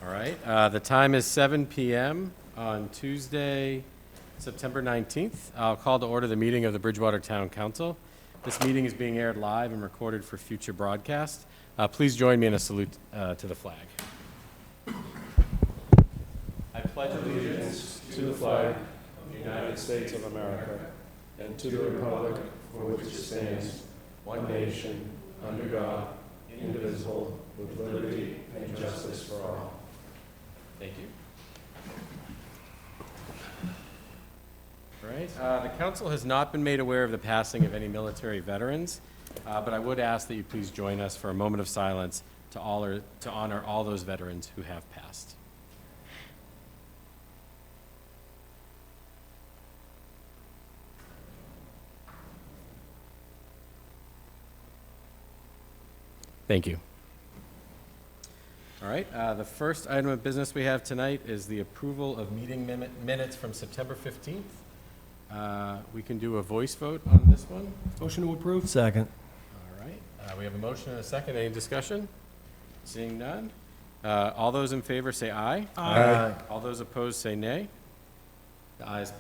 All right, the time is 7 p.m. on Tuesday, September 19th. I'll call to order the meeting of the Bridgewater Town Council. This meeting is being aired live and recorded for future broadcast. Please join me in a salute to the flag. I pledge allegiance to the flag of the United States of America and to the republic for which it stands, one nation, under God, indivisible, with liberty and justice for all. Thank you. All right. The council has not been made aware of the passing of any military veterans, but I would ask that you please join us for a moment of silence to honor all those veterans who have passed. Thank you. All right, the first item of business we have tonight is the approval of meeting minutes from September 15th. We can do a voice vote on this one. Motion to approve. Second. All right, we have a motion and a second. Any discussion? Seeing none. All those in favor say aye. Aye. All those opposed say nay. The ayes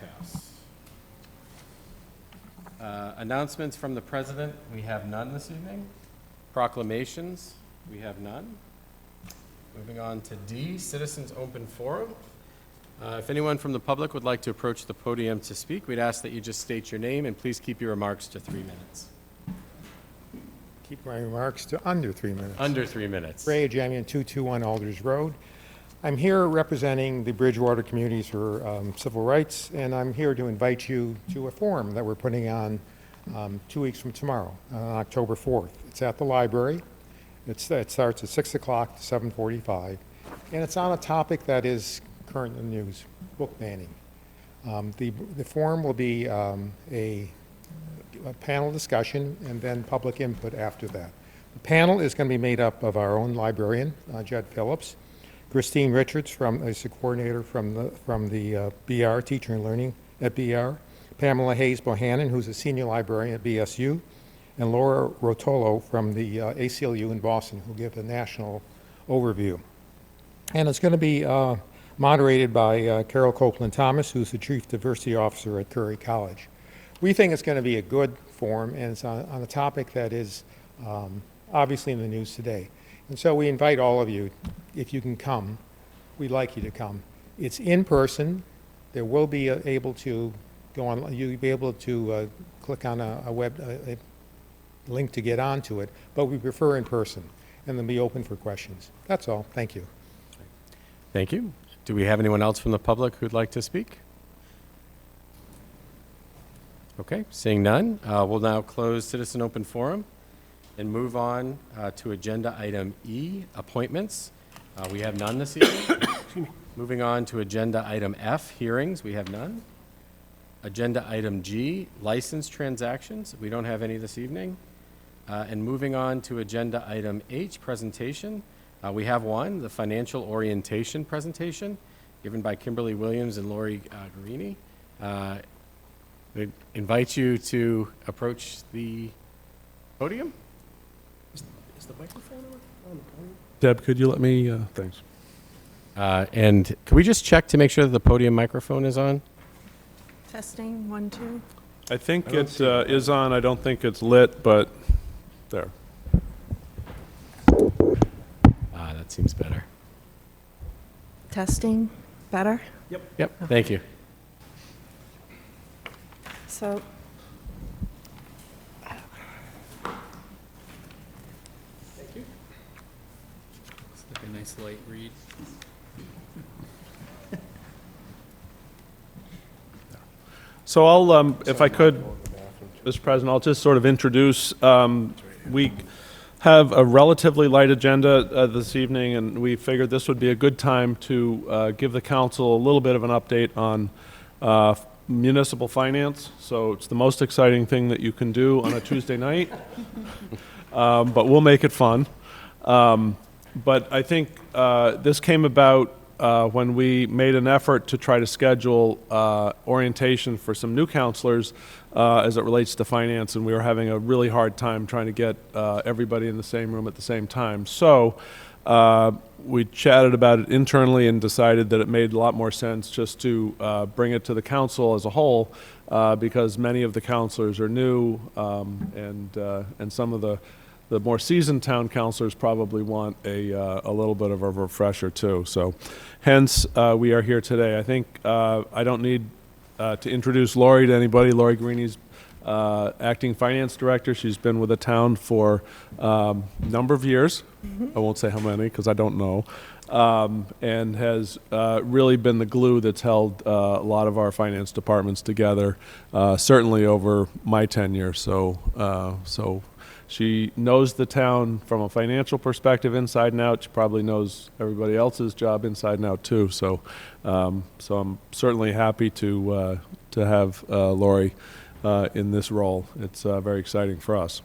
pass. Announcements from the president, we have none this evening. Proclamations, we have none. Moving on to D, Citizens Open Forum. If anyone from the public would like to approach the podium to speak, we'd ask that you just state your name and please keep your remarks to 3 minutes. Keep my remarks to under 3 minutes. Under 3 minutes. Ray Ajamian, 221 Alders Road. I'm here representing the Bridgewater Communities for Civil Rights, and I'm here to invite you to a forum that we're putting on 2 weeks from tomorrow, on October 4th. It's at the library. It starts at 6 o'clock to 7:45, and it's on a topic that is current in the news, book banning. The forum will be a panel discussion and then public input after that. The panel is going to be made up of our own librarian, Jed Phillips, Christine Richards is the coordinator from the BR, Teacher and Learning at BR, Pamela Hayes Bohannon, who's a senior librarian at BSU, and Laura Rotolo from the ACLU in Boston, who give a national overview. And it's going to be moderated by Carol Copeland-Thomas, who's the Chief Diversity Officer at Curry College. We think it's going to be a good forum, and it's on a topic that is obviously in the news today. And so we invite all of you, if you can come, we'd like you to come. It's in person. There will be able to go on, you'll be able to click on a link to get onto it, but we prefer in person, and then be open for questions. That's all. Thank you. Thank you. Do we have anyone else from the public who'd like to speak? Okay, seeing none, we'll now close Citizen Open Forum and move on to agenda item E, appointments. We have none this evening. Moving on to agenda item F, hearings. We have none. Agenda item G, license transactions. We don't have any this evening. And moving on to agenda item H, presentation. We have one, the financial orientation presentation given by Kimberly Williams and Lori Guarini. We invite you to approach the podium. Is the microphone on the podium? Deb, could you let me, thanks. And can we just check to make sure that the podium microphone is on? Testing, 1, 2. I think it is on. I don't think it's lit, but there. That seems better. Testing, better? Yep, thank you. So, Thank you. It's like a nice light read. So I'll, if I could, Mr. President, I'll just sort of introduce, we have a relatively light agenda this evening, and we figured this would be a good time to give the council a little bit of an update on municipal finance. So it's the most exciting thing that you can do on a Tuesday night, but we'll make it fun. But I think this came about when we made an effort to try to schedule orientation for some new counselors as it relates to finance, and we were having a really hard time trying to get everybody in the same room at the same time. So We chatted about it internally and decided that it made a lot more sense just to bring it to the council as a whole, because many of the councilors are new, and some of the more seasoned town councilors probably want a little bit of a refresher too. So hence, we are here today. I think I don't need to introduce Lori to anybody. Lori Greeny's acting finance director. She's been with the town for a number of years. I won't say how many because I don't know. And has really been the glue that's held a lot of our finance departments together, certainly over my tenure. So she knows the town from a financial perspective inside and out. She probably knows everybody else's job inside and out too. So I'm certainly happy to have Lori in this role. It's very exciting for us.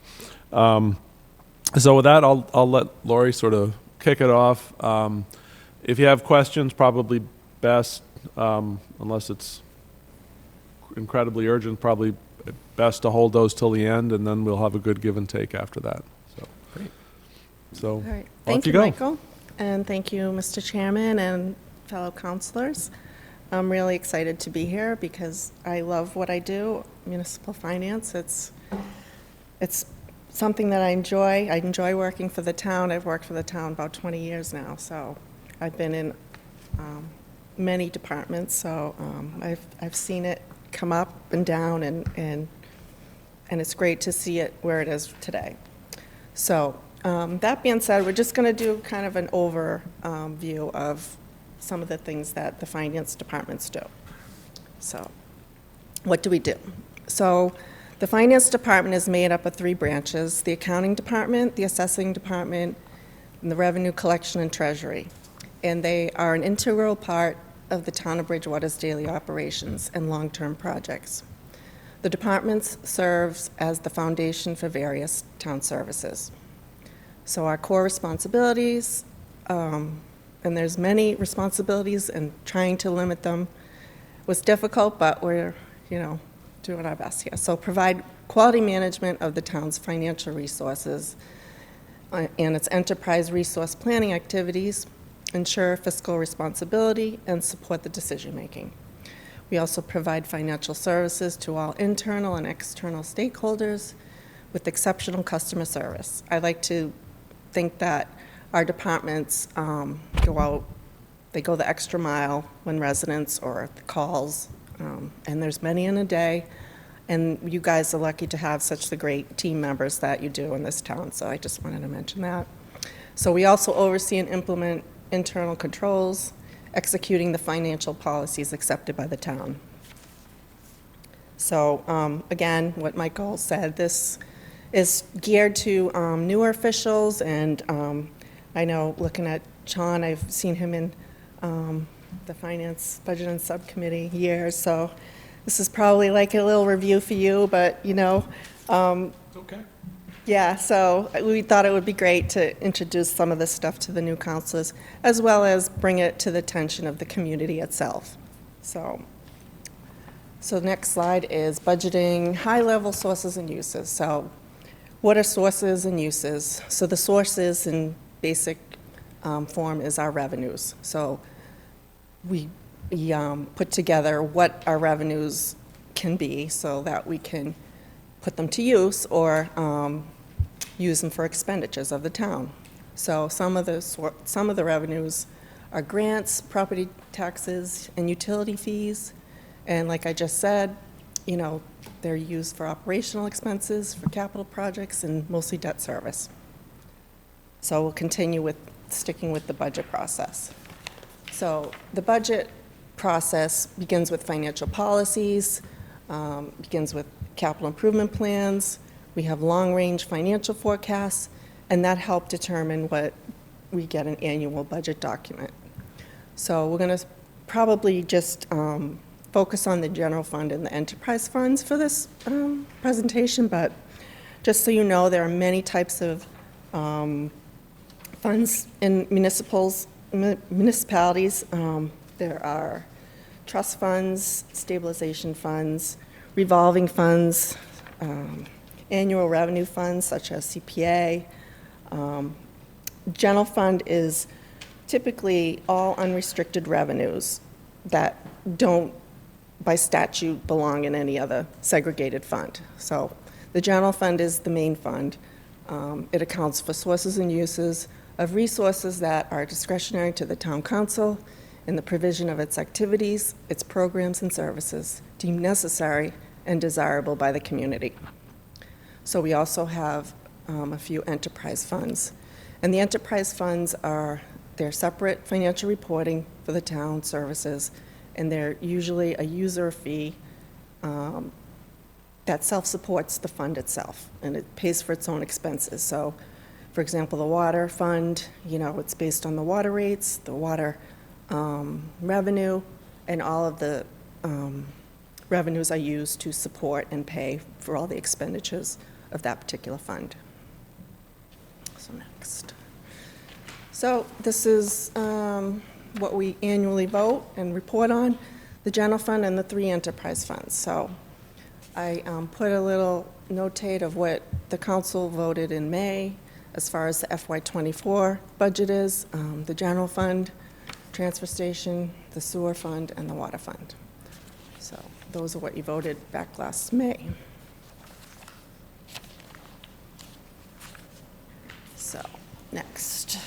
So with that, I'll let Lori sort of kick it off. If you have questions, probably best, unless it's incredibly urgent, probably best to hold those till the end, and then we'll have a good give and take after that. So, Great. So, All right. off Thank you you, go. Michael. And thank you, Mr. Chairman and fellow councilors. I'm really excited to be here because I love what I do, municipal finance. It's something that I enjoy. I enjoy working for the town. I've worked for the town about 20 years now, so I've been in many departments, so I've seen it come up and down, and it's great to see it where it is today. So that being said, we're just going to do kind of an overview of some of the things that the finance departments do. So what do we do? So the finance department is made up of 3 branches: the accounting department, the assessing department, and the revenue collection and treasury. And they are an integral part of the town of Bridgewater's daily operations and long-term projects. The departments serves as the foundation for various town services. So our core responsibilities, and there's many responsibilities, and trying to limit them was difficult, but we're, doing our best here. So provide quality management of the town's financial resources and its enterprise resource planning activities, ensure fiscal responsibility, and support the decision-making. We also provide financial services to all internal and external stakeholders with exceptional customer service. I like to think that our departments go the extra mile when residents or calls, and there's many in a day, and you guys are lucky to have such the great team members that you do in this town, so I just wanted to mention that. So we also oversee and implement internal controls, executing the financial policies accepted by the town. So again, what Michael said, this is geared to newer officials, and I know, looking at Sean, I've seen him in the Finance, Budget, and Subcommittee years, so this is probably like a little review for you, but, Okay. yeah, so we thought it would be great to introduce some of this stuff to the new councilors, as well as bring it to the attention of the community itself. So the next slide is budgeting high-level sources and uses. So what are sources and uses? So the sources in basic form is our revenues. So we put together what our revenues can be so that we can put them to use or use them for expenditures of the town. So some of the revenues are grants, property taxes, and utility fees. And like I just said, they're used for operational expenses, for capital projects, and mostly debt service. So we'll continue with sticking with the budget process. So the budget process begins with financial policies, begins with capital improvement plans. We have long-range financial forecasts, and that help determine what we get an annual budget document. So we're going to probably just focus on the general fund and the enterprise funds for this presentation, but just so you know, there are many types of funds in municipalities. There are trust funds, stabilization funds, revolving funds, annual revenue funds such as CPA, General fund is typically all unrestricted revenues that don't, by statute, belong in any other segregated fund. So the general fund is the main fund. It accounts for sources and uses of resources that are discretionary to the town council in the provision of its activities, its programs and services deemed necessary and desirable by the community. So we also have a few enterprise funds. And the enterprise funds they're separate financial reporting for the town services, and they're usually a user fee that self-supports the fund itself, and it pays for its own expenses. So, for example, the water fund, it's based on the water rates, the water revenue, and all of the revenues are used to support and pay for all the expenditures of that particular fund. So next. So this is what we annually vote and report on, the general fund and the 3 enterprise funds. So I put a little notate of what the council voted in May as far as the FY24 budget is, the general fund, transfer station, the sewer fund, and the water fund. So those are what you voted back last May. So, next.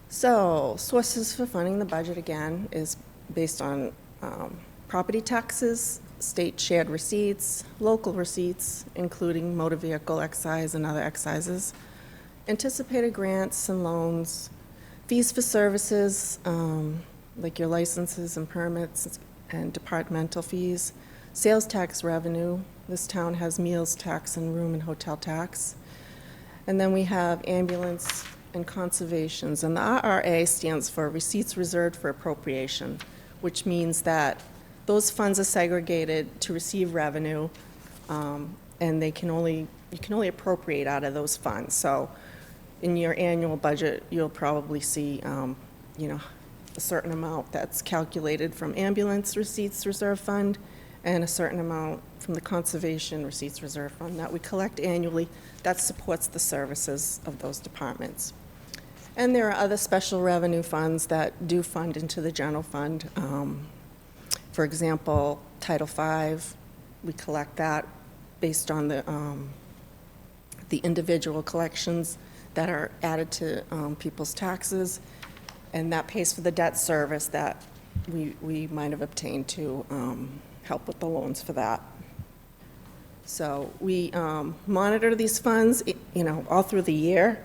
So, sources for funding the budget, again, is based on property taxes, state shared receipts, local receipts, including motor vehicle excise and other excises, anticipated grants and loans, fees for services, like your licenses and permits and departmental fees, sales tax revenue. This town has meals tax and room and hotel tax. And then we have ambulance and conservations. And the RRA stands for Receipts Reserved for Appropriation, which means that those funds are segregated to receive revenue, and you can only appropriate out of those funds. So in your annual budget, you'll probably see, a certain amount that's calculated from ambulance receipts reserve fund and a certain amount from the conservation receipts reserve fund that we collect annually that supports the services of those departments. And there are other special revenue funds that do fund into the general fund. For example, Title V, we collect that based on the individual collections that are added to people's taxes, and that pays for the debt service that we might have obtained to help with the loans for that. So we monitor these funds, all through the year.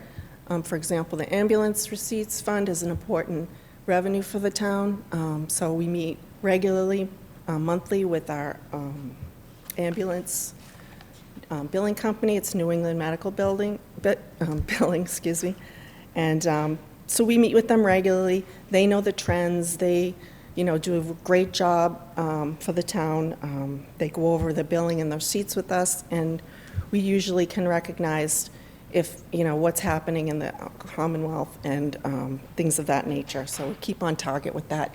For example, the ambulance receipts fund is an important revenue for the town. So we meet regularly, monthly, with our ambulance billing company. It's New England Medical Billing, excuse me. And so we meet with them regularly. They know the trends. They, do a great job for the town. They go over the billing and the receipts with us, and we usually can recognize if, what's happening in the Commonwealth and things of that nature. So we keep on target with that,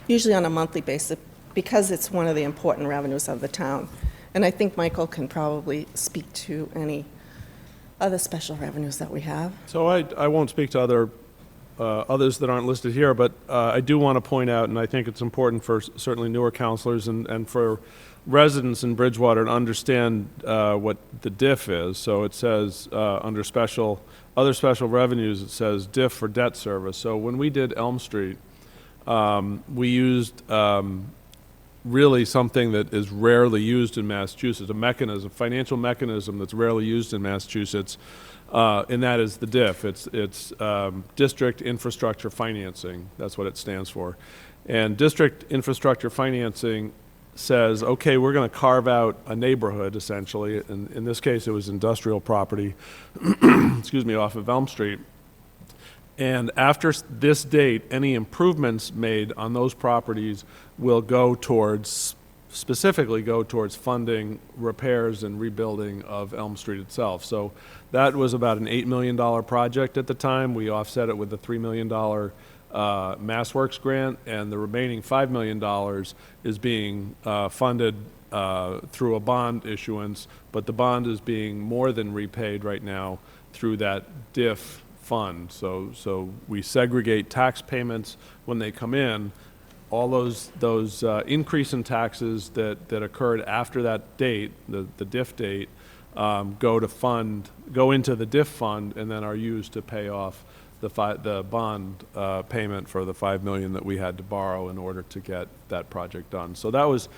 usually on a monthly basis, because it's one of the important revenues of the town. And I think Michael can probably speak to any other special revenues that we have. So I won't speak to others that aren't listed here, but I do want to point out, and I think it's important for certainly newer counselors and for residents in Bridgewater to understand what the diff is. So it says under other special revenues, it says diff for debt service. So when we did Elm Street, we used really something that is rarely used in Massachusetts, a financial mechanism that's rarely used in Massachusetts, and that is the DIF. It's District Infrastructure Financing. That's what it stands for. And District Infrastructure Financing says, okay, we're going to carve out a neighborhood, essentially. In this case, it was industrial property, excuse me, off of Elm Street. And after this date, any improvements made on those properties will specifically go towards funding repairs and rebuilding of Elm Street itself. So that was about an $8 million project at the time. We offset it with a $3 million MassWorks grant, and the remaining $5 million is being funded through a bond issuance, but the bond is being more than repaid right now through that diff fund. So we segregate tax payments when they come in. All those increase in taxes that occurred after that date, the diff date, go into the diff fund and then are used to pay off the bond payment for the $5 million that we had to borrow in order to get that project done. So that was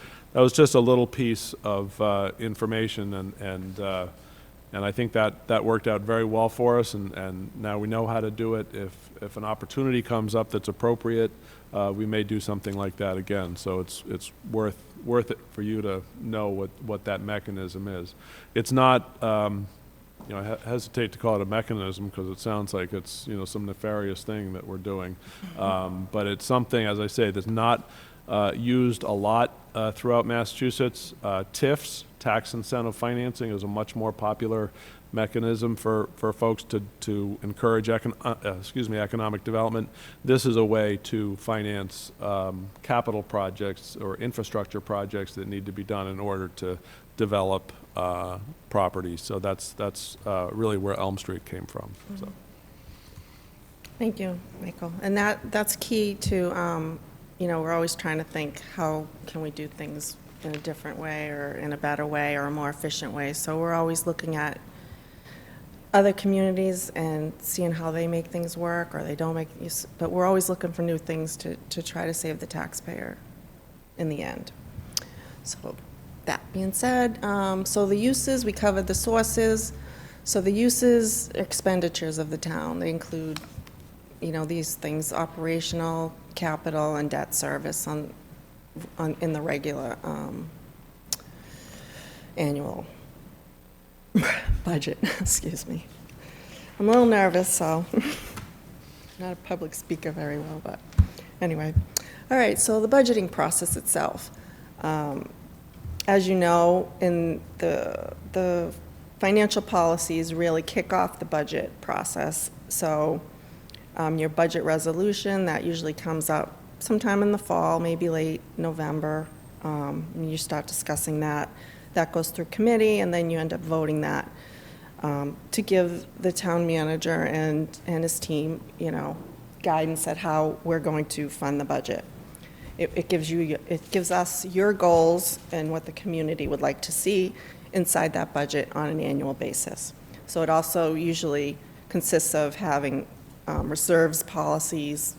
just a little piece of information, and I think that worked out very well for us, and now we know how to do it. If an opportunity comes up that's appropriate, we may do something like that again. So it's worth it for you to know what that mechanism is. It's not, I hesitate to call it a mechanism because it sounds like it's, some nefarious thing that we're doing. But it's something, as I say, that's not used a lot throughout Massachusetts. TIFs, tax incentive financing, is a much more popular mechanism for folks to encourage economic development. This is a way to finance capital projects or infrastructure projects that need to be done in order to develop properties. So that's really where Elm Street came from. So. Thank you, Michael. And that's key to, we're always trying to think, how can we do things in a different way or in a better way or a more efficient way? So we're always looking at other communities and seeing how they make things work or they don't make use, but we're always looking for new things to try to save the taxpayer in the end. So that being said, so the uses, we covered the sources. So the uses, expenditures of the town, they include, these things: operational, capital, and debt service in the regular annual budget. Excuse me. I'm a little nervous, so not a public speaker very well, but anyway. All right, so the budgeting process itself. As you know, in the financial policies really kick off the budget process. So your budget resolution, that usually comes up sometime in the fall, maybe late November. You start discussing that. That goes through committee, and then you end up voting that to give the town manager and his team, guidance at how we're going to fund the budget. It gives us your goals and what the community would like to see inside that budget on an annual basis. So it also usually consists of having reserves policies,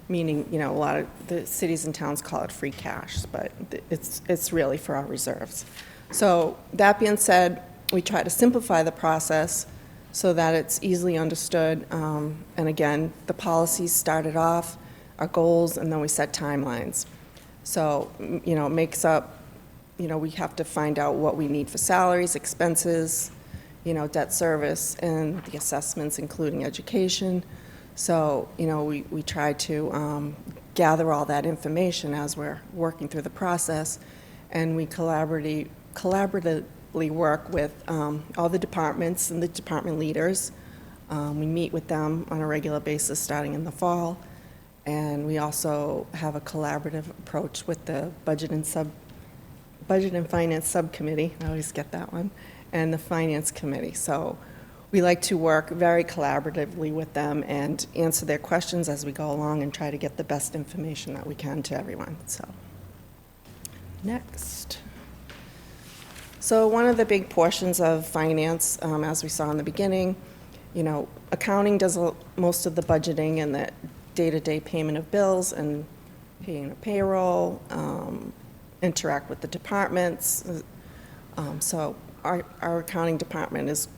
meaning, a lot of the cities and towns call it free cash, but it's really for our reserves. So that being said, we try to simplify the process so that it's easily understood. And again, the policies started off, our goals, and then we set timelines. So, it makes up, we have to find out what we need for salaries, expenses, debt service, and the assessments, including education. So, we try to gather all that information as we're working through the process, and we collaboratively work with all the departments and the department leaders. We meet with them on a regular basis starting in the fall, and we also have a collaborative approach with the Budget and Finance Subcommittee, I always get that one, and the Finance Committee. So we like to work very collaboratively with them and answer their questions as we go along and try to get the best information that we can to everyone. So, next. So one of the big portions of finance, as we saw in the beginning, accounting does most of the budgeting and the day-to-day payment of bills and paying a payroll, interact with the departments. So our accounting department is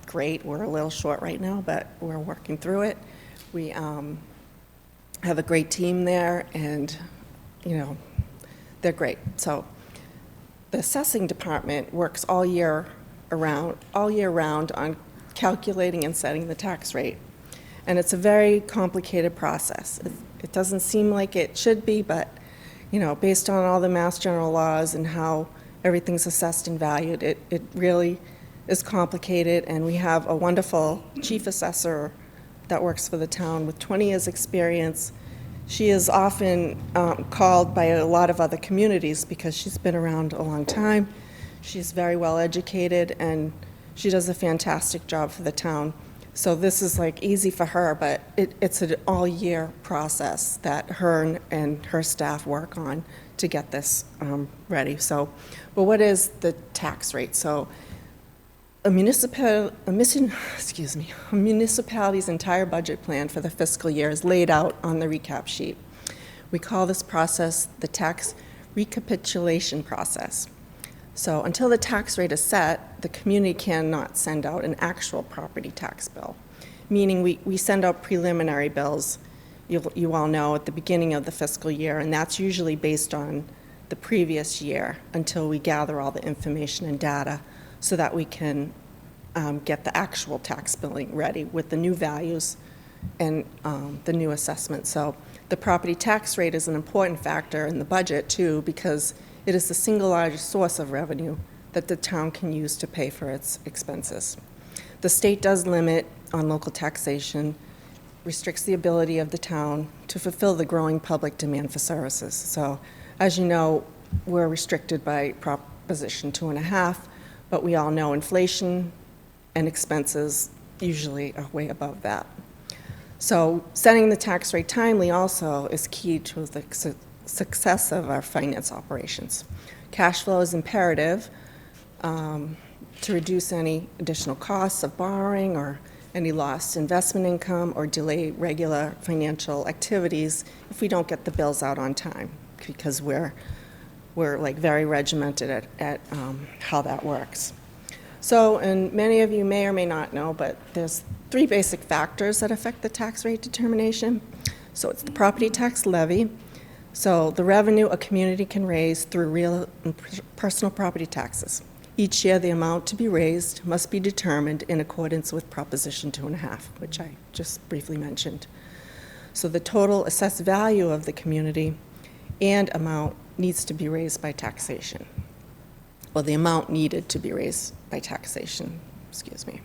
great. We're a little short right now, but we're working through it. We have a great team there, and, they're great. So the assessing department works all year round on calculating and setting the tax rate. And it's a very complicated process. It doesn't seem like it should be, but, based on all the Mass General laws and how everything's assessed and valued, it really is complicated. And we have a wonderful chief assessor that works for the town with 20 years' experience. She is often called by a lot of other communities because she's been around a long time. She's very well educated, and She does a fantastic job for the town. So this is like easy for her, but it's an all-year process that her and her staff work on to get this ready. So, but what is the tax rate? So a municipality's entire budget plan for the fiscal year is laid out on the recap sheet. We call this process the tax recapitulation process. So until the tax rate is set, the community cannot send out an actual property tax bill, meaning we send out preliminary bills, you all know, at the beginning of the fiscal year, and that's usually based on the previous year until we gather all the information and data so that we can get the actual tax billing ready with the new values and the new assessment. So the property tax rate is an important factor in the budget, too, because it is the single largest source of revenue that the town can use to pay for its expenses. The state does limit on local taxation, restricts the ability of the town to fulfill the growing public demand for services. So, as you know, we're restricted by Proposition 2.5, but we all know inflation and expenses usually are way above that. So setting the tax rate timely also is key to the success of our finance operations. Cash flow is imperative to reduce any additional costs of borrowing or any lost investment income or delay regular financial activities if we don't get the bills out on time, because we're like very regimented at how that works. So, and many of you may or may not know, but there's 3 basic factors that affect the tax rate determination. So it's the property tax levy, so the revenue a community can raise through real and personal property taxes. Each year, the amount to be raised must be determined in accordance with Proposition 2.5, which I just briefly mentioned. So the total assessed value of the community and amount needs to be raised by taxation. Well, the amount needed to be raised by taxation, excuse me.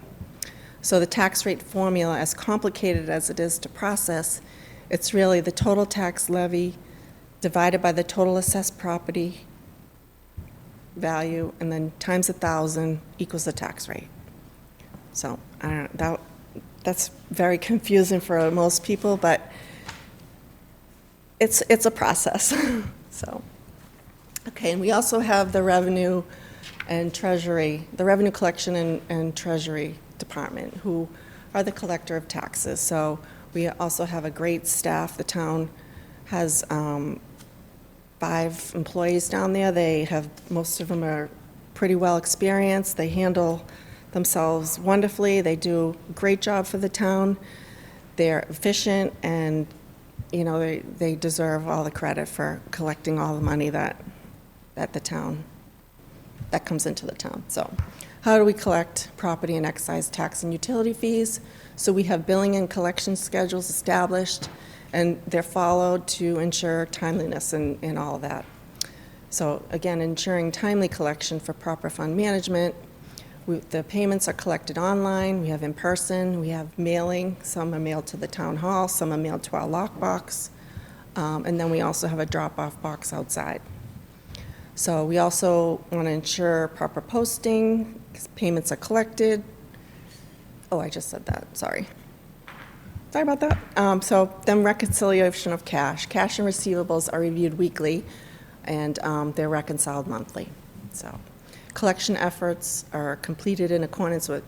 So the tax rate formula, as complicated as it is to process, it's really the total tax levy divided by the total assessed property value, and then times 1,000 equals the tax rate. So I don't know, that's very confusing for most people, but it's a process. So, okay, and we also have the revenue and treasury, the revenue collection and treasury department, who are the collector of taxes. So we also have a great staff. The town has 5 employees down there. Most of them are pretty well experienced. They handle themselves wonderfully. They do a great job for the town. They're efficient, and they deserve all the credit for collecting all the money that comes into the town. So how do we collect property and excise tax and utility fees? So we have billing and collection schedules established, and they're followed to ensure timeliness in all of that. So again, ensuring timely collection for proper fund management. The payments are collected online, we have in person, we have mailing. Some are mailed to the town hall, some are mailed to our lockbox, and then we also have a drop-off box outside. So we also want to ensure proper posting, payments are collected. Oh, I just said that, sorry. Sorry about that. So then reconciliation of cash. Cash and receivables are reviewed weekly, and they're reconciled monthly. So collection efforts are completed in accordance with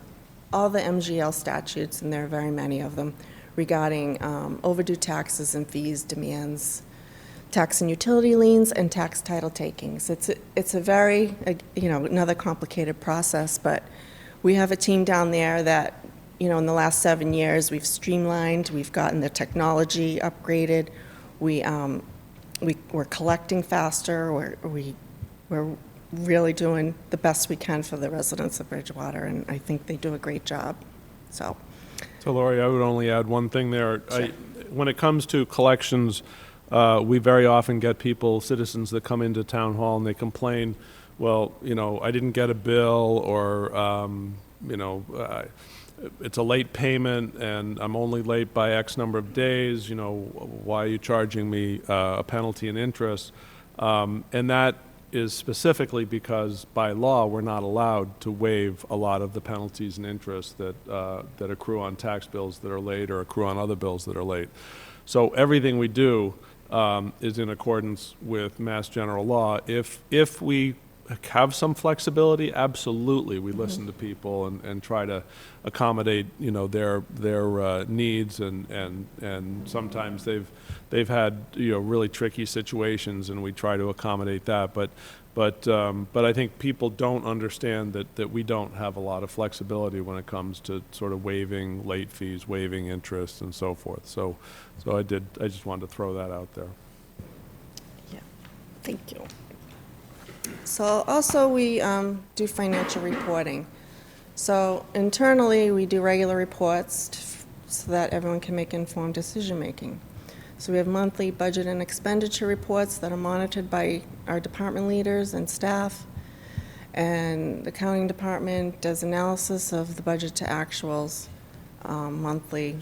all the MGL statutes, and there are very many of them, regarding overdue taxes and fees, demands, tax and utility liens, and tax title takings. It's a very, another complicated process, but we have a team down there that, in the last 7 years, we've streamlined, we've gotten the technology upgraded, we're collecting faster, we're really doing the best we can for the residents of Bridgewater, and I think they do a great job, so. So Lori, I would only add one thing there. Sure. When it comes to collections, we very often get citizens that come into town hall and they complain, well, I didn't get a bill, or, it's a late payment and I'm only late by X number of days, why are you charging me a penalty and interest? And that is specifically because by law, we're not allowed to waive a lot of the penalties and interest that accrue on tax bills that are late or accrue on other bills that are late. So everything we do is in accordance with Mass General Law. If we have some flexibility, absolutely, we listen to people and try to accommodate, their needs, and sometimes they've had, really tricky situations, and we try to accommodate that. But I think people don't understand that we don't have a lot of flexibility when it comes to sort of waiving late fees, waiving interest, and so forth. So I just wanted to throw that out there. Yeah, thank you. So also we do financial reporting. So internally, we do regular reports so that everyone can make informed decision-making. So we have monthly budget and expenditure reports that are monitored by our department leaders and staff. And the accounting department does analysis of the budget to actuals monthly.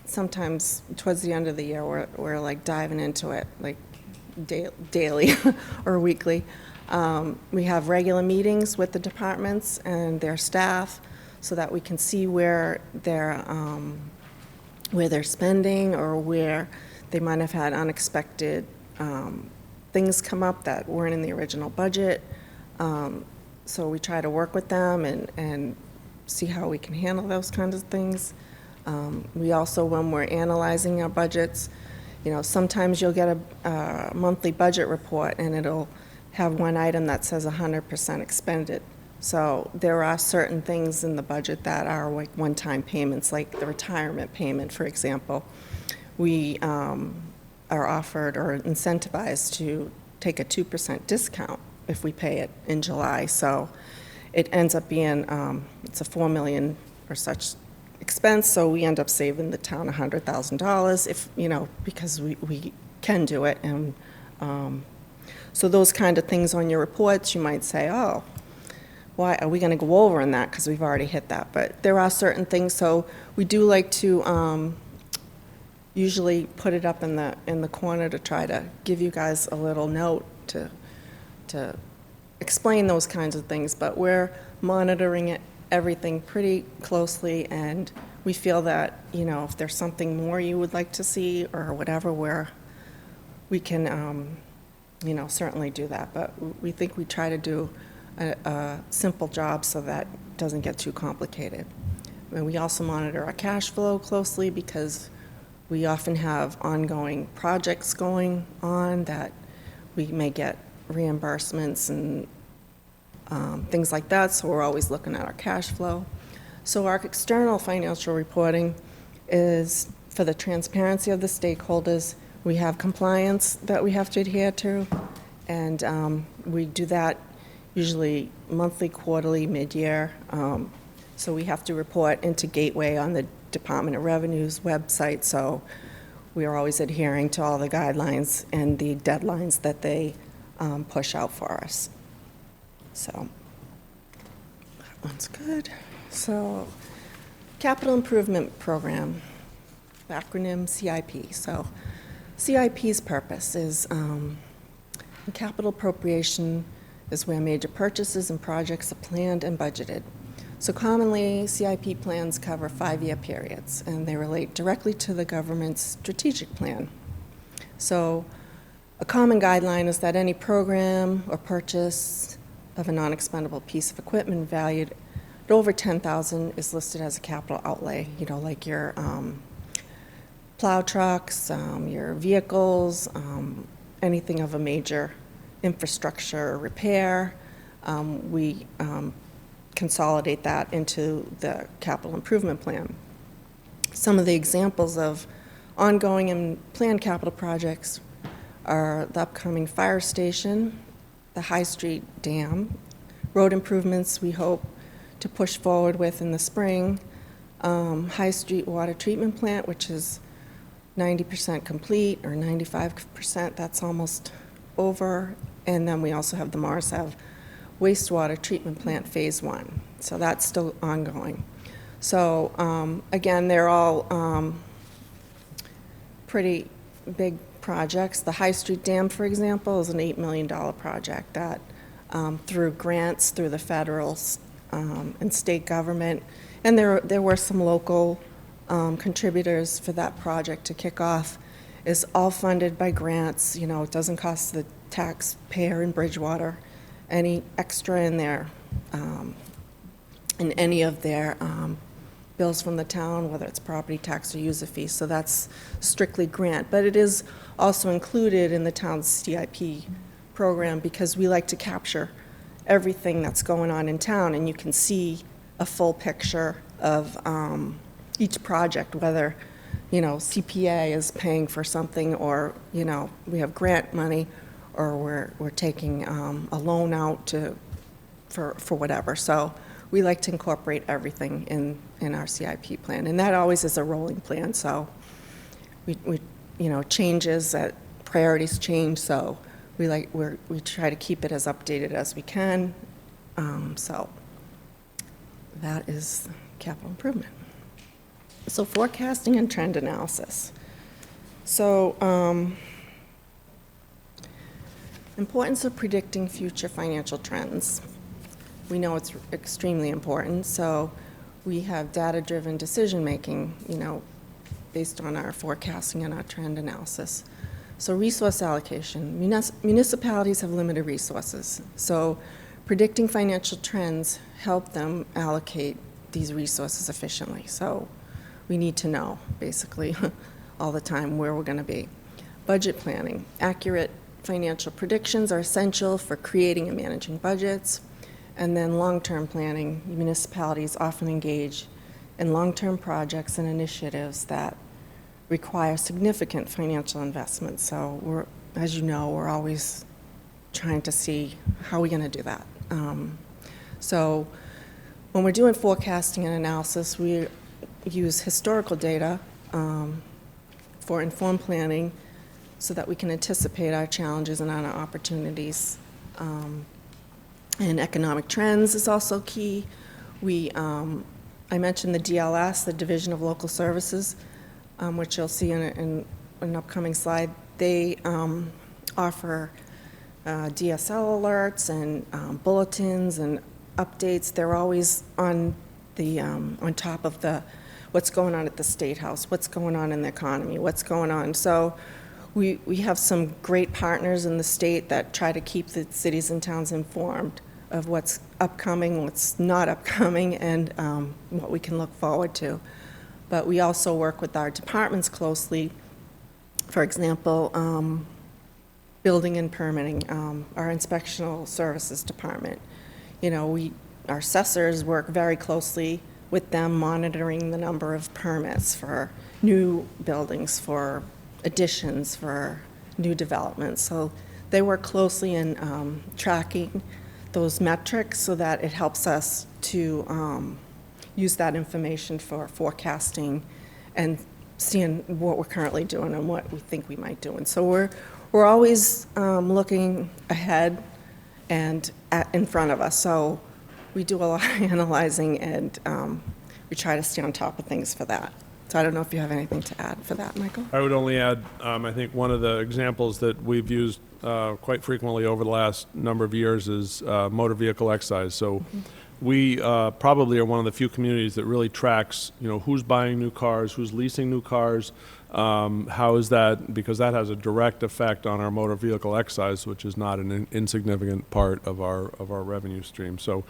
Sometimes towards the end of the year, we're like diving into it, like daily or weekly. We have regular meetings with the departments and their staff so that we can see where they're spending or where they might have had unexpected things come up that weren't in the original budget. So we try to work with them and see how we can handle those kinds of things. We also, when we're analyzing our budgets, sometimes you'll get a monthly budget report and it'll have one item that says 100% expended. So there are certain things in the budget that are like one-time payments, like the retirement payment, for example. We are offered or incentivized to take a 2% discount if we pay it in July. So it ends up being, it's a $4 million or such expense, so we end up saving the town $100,000 if, because we can do it. And so those kind of things on your reports, you might say, oh, why are we going to go over on that because we've already hit that? But there are certain things, so we do like to usually put it up in the corner to try to give you guys a little note to explain those kinds of things. But we're monitoring everything pretty closely, and we feel that, if there's something more you would like to see or whatever, we can certainly do that, but we think we try to do a simple job so that it doesn't get too complicated. And we also monitor our cash flow closely because we often have ongoing projects going on that we may get reimbursements and things like that, so we're always looking at our cash flow. So our external financial reporting is for the transparency of the stakeholders. We have compliance that we have to adhere to, and we do that usually monthly, quarterly, mid-year. So we have to report into Gateway on the Department of Revenue's website, so we are always adhering to all the guidelines and the deadlines that they push out for us. So that one's good. So Capital Improvement Program, acronym CIP. So CIP's purpose is capital appropriation is where major purchases and projects are planned and budgeted. So commonly, CIP plans cover 5-year periods, and they relate directly to the government's strategic plan. So a common guideline is that any program or purchase of a non-expendable piece of equipment valued at over $10,000 is listed as a capital outlay, like your plow trucks, your vehicles, anything of a major infrastructure repair. We consolidate that into the capital improvement plan. Some of the examples of ongoing and planned capital projects are the upcoming fire station, the High Street Dam, road improvements we hope to push forward with in the spring, High Street Water Treatment Plant, which is 90% complete, or 95%, that's almost over. And then we also have the Morris Ave Wastewater Treatment Plant Phase 1. So that's still ongoing. So again, they're all pretty big projects. The High Street Dam, for example, is an $8 million project that through grants through the federal and state government. And there were some local contributors for that project to kick off. It's all funded by grants. You know, it doesn't cost the taxpayer in Bridgewater any extra in their, in any of their bills from the town, whether it's property tax or user fee. So that's strictly grant. But it is also included in the town's CIP program because we like to capture everything that's going on in town, and you can see a full picture of each project, whether, you know, CPA is paying for something, or, you know, we have grant money, or we're taking a loan out for whatever. So we like to incorporate everything in our CIP plan, and that always is a rolling plan. So we you know, changes, that priorities change, so we try to keep it as updated as we can. So that is capital improvement. So forecasting and trend analysis. So importance of predicting future financial trends. We know it's extremely important, so we have data-driven decision-making, you know, based on our forecasting and our trend analysis. So resource allocation. Municipalities have limited resources, so predicting financial trends help them allocate these resources efficiently. So we need to know, basically, all the time where we're going to be. Budget planning. Accurate financial predictions are essential for creating and managing budgets. And then long-term planning. Municipalities often engage in long-term projects and initiatives that require significant financial investment. So as you know, we're always trying to see how we're going to do that. So when we're doing forecasting and analysis, we use historical data for informed planning so that we can anticipate our challenges and our opportunities. And economic trends is also key. I mentioned the DLS, the Division of Local Services, which you'll see in an upcoming slide. They offer DSL alerts and bulletins and updates. They're always on top of what's going on at the State House, what's going on in the economy, what's going on. So we have some great partners in the state that try to keep the cities and towns informed of what's upcoming, what's not upcoming, and what we can look forward to. But we also work with our departments closely. For example, building and permitting, our inspectional services department. You know, our assessors work very closely with them, monitoring the number of permits for new buildings, for additions, for new developments. So they work closely in tracking those metrics so that it helps us to use that information for forecasting and seeing what we're currently doing and what we think we might do. And so we're always looking ahead and in front of us. So we do a lot of analyzing, and we try to stay on top of things for that. So I don't know if you have anything to add for that, Michael? I would only add, I think one of the examples that we've used quite frequently over the last number of years is motor vehicle excise. So we probably are one of the few communities that really tracks, you know, who's buying new cars, who's leasing new cars, how is that, because that has a direct effect on our motor vehicle excise, which is not an insignificant part of our revenue stream. So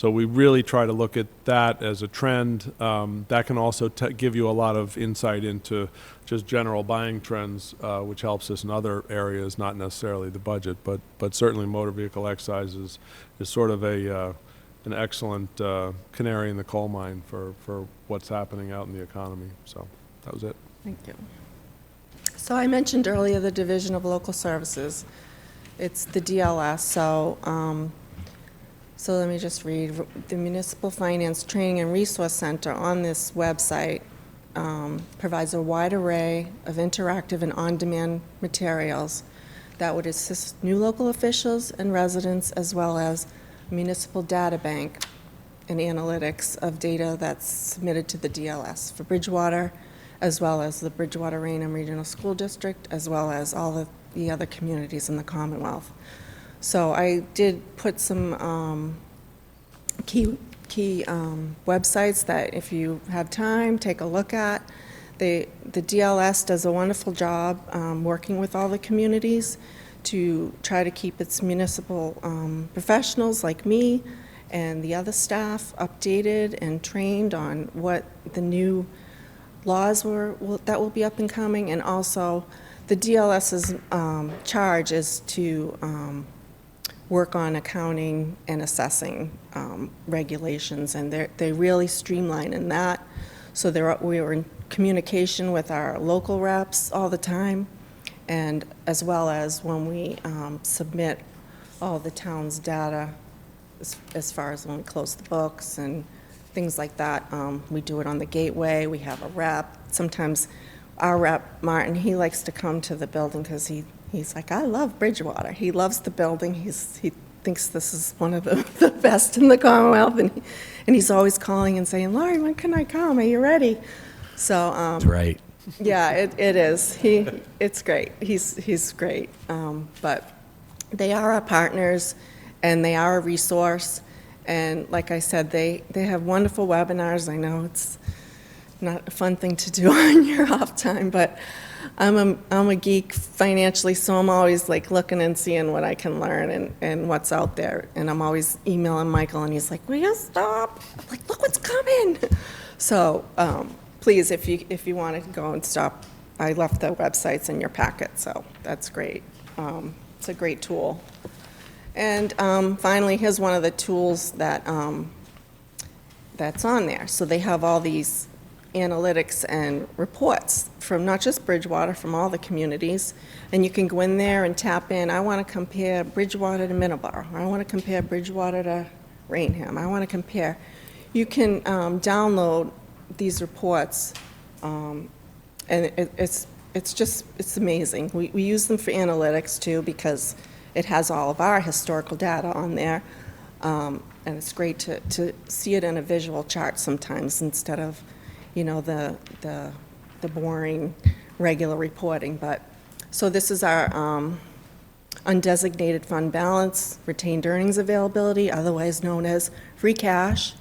we really try to look at that as a trend. That can also give you a lot of insight into just general buying trends, which helps us in other areas, not necessarily the budget, but certainly motor vehicle excise is sort of an excellent canary in the coal mine for what's happening out in the economy. So that was it. Thank you. So I mentioned earlier the Division of Local Services. It's the DLS. So let me just read. The Municipal Finance Training and Resource Center on this website provides a wide array of interactive and on-demand materials that would assist new local officials and residents, as well as a municipal data bank and analytics of data that's submitted to the DLS for Bridgewater, as well as the Bridgewater-Rainham Regional School District, as well as all of the other communities in the Commonwealth. So I did put some key websites that if you have time, take a look at. The DLS does a wonderful job working with all the communities to try to keep its municipal professionals like me and the other staff updated and trained on what the new laws that will be up and coming. And also, the DLS's charge is to work on accounting and assessing regulations, and they really streamline in that. So we were in communication with our local reps all the time, and as well as when we submit all the town's data as far as when we close the books and things like that. We do it on the gateway. We have a rep. Sometimes our rep, Martin, he likes to come to the building because he's like, I love Bridgewater. He loves the building. He thinks this is one of the best in the Commonwealth, and he's always calling and saying, Laurie, when can I come? Are you ready? So That's right. yeah, it is. It's great. He's great. But they are our partners, and they are a resource. And like I said, they have wonderful webinars. I know it's not a fun thing to do on your off time, but I'm a geek financially, so I'm always like looking and seeing what I can learn and what's out there. And I'm always emailing Michael, and he's like, will you stop? I'm like, look what's coming. So please, if you want to go and stop, I left the websites in your packet, so that's great. It's a great tool. And finally, here's one of the tools that that's on there. So they have all these analytics and reports from not just Bridgewater, from all the communities. And you can go in there and tap in, I want to compare Bridgewater to Middleborough. I want to compare Bridgewater to Rainham. I want to compare. You can download these reports, and it's amazing. We use them for analytics too, because it has all of our historical data on there, and it's great to see it in a visual chart sometimes instead of, the boring regular reporting. But so this is our undesignated fund balance, retained earnings availability, otherwise known as free cash.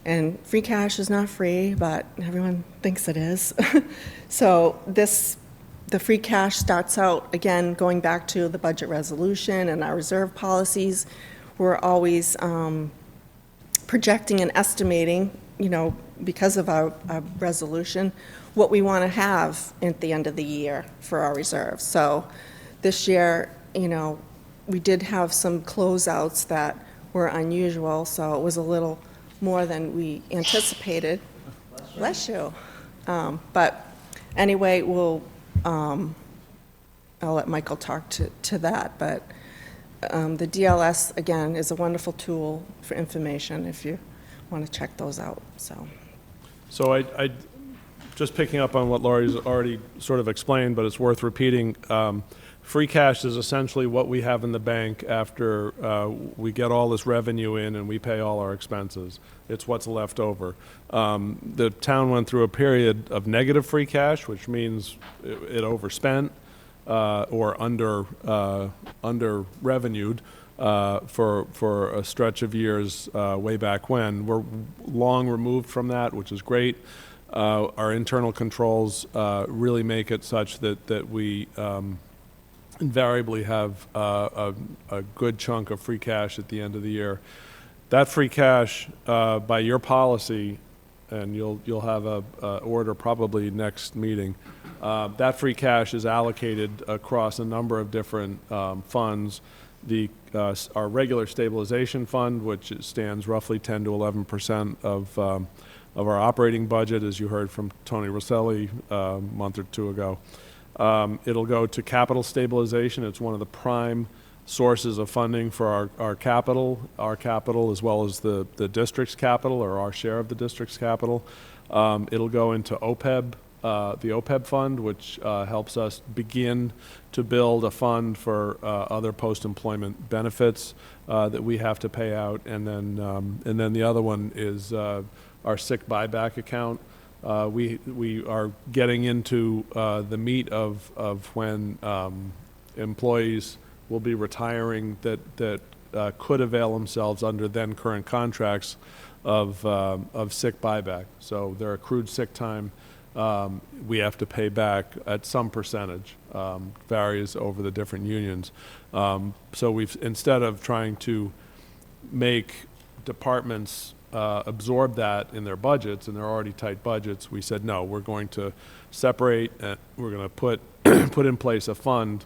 And free cash is not free, but everyone thinks it is. So the free cash starts out, again, going back to the budget resolution and our reserve policies. We're always projecting and estimating, because of our resolution, what we want to have at the end of the year for our reserves. So this year, we did have some closeouts that were unusual, so it was a little more than we anticipated. Bless you. But anyway, I'll let Michael talk to that. But the DLS, again, is a wonderful tool for information if you want to check those out. So I just picking up on what Laurie's already sort of explained, but it's worth repeating. Free cash is essentially what we have in the bank after we get all this revenue in and we pay all our expenses. It's what's left over. The town went through a period of negative free cash, which means it overspent or under revenued for a stretch of years way back when. We're long removed from that, which is great. Our internal controls really make it such that we invariably have a good chunk of free cash at the end of the year. That free cash, by your policy, and you'll have a order probably next meeting, that free cash is allocated across a number of different funds. Our regular stabilization fund, which stands roughly 10 to 11% of our operating budget, as you heard from Tony Rosselli a month or two ago. It'll go to capital stabilization. It's one of the prime sources of funding for our capital as well as the district's capital, or our share of the district's capital. It'll go into OPEB, the OPEB fund, which helps us begin to build a fund for other post-employment benefits that we have to pay out. And then the other one is our sick buyback account. We are getting into the meat of when employees will be retiring that could avail themselves under then current contracts of sick buyback. So their accrued sick time, we have to pay back at some percentage, varies over the different unions. So we've, instead of trying to make departments absorb that in their budgets, and they're already tight budgets, we said, no, we're going to separate, we're going to put in place a fund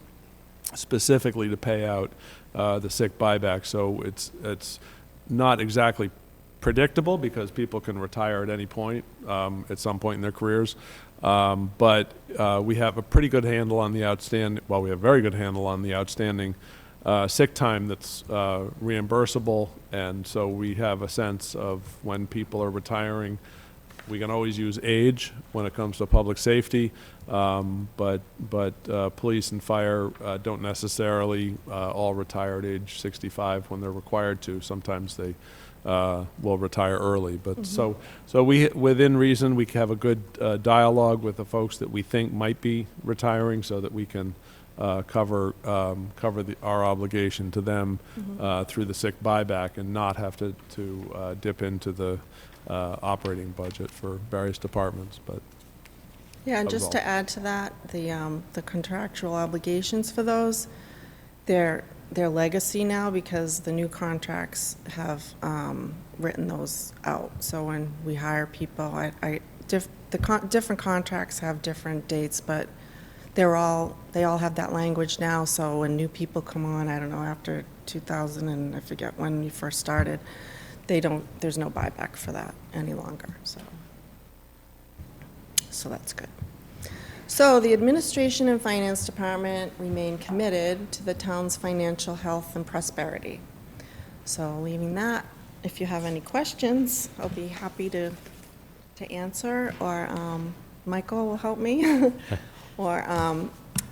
specifically to pay out the sick buyback. So it's not exactly predictable because people can retire at any point, at some point in their careers. But we have a pretty good handle on the outstanding, well, we have a very good handle on the outstanding sick time that's reimbursable. And so we have a sense of when people are retiring. We can always use age when it comes to public safety, but police and fire don't necessarily all retire at age 65 when they're required to. Sometimes they will retire early. But so we, within reason, we have a good dialogue with the folks that we think might be retiring, so that we can cover our obligation to them through the sick buyback, and not have to dip into the operating budget for various departments. But Yeah, and That was just all. to add to that, the contractual obligations for those, they're legacy now because the new contracts have written those out. So when we hire people, different contracts have different dates, but they all have that language now. So when new people come on, I don't know, after 2000, and I forget when you first started, there's no buyback for that any longer, so that's good. So the Administration and Finance Department remain committed to the town's financial health and prosperity. So leaving that, if you have any questions, I'll be happy to answer, or Michael will help me. Or,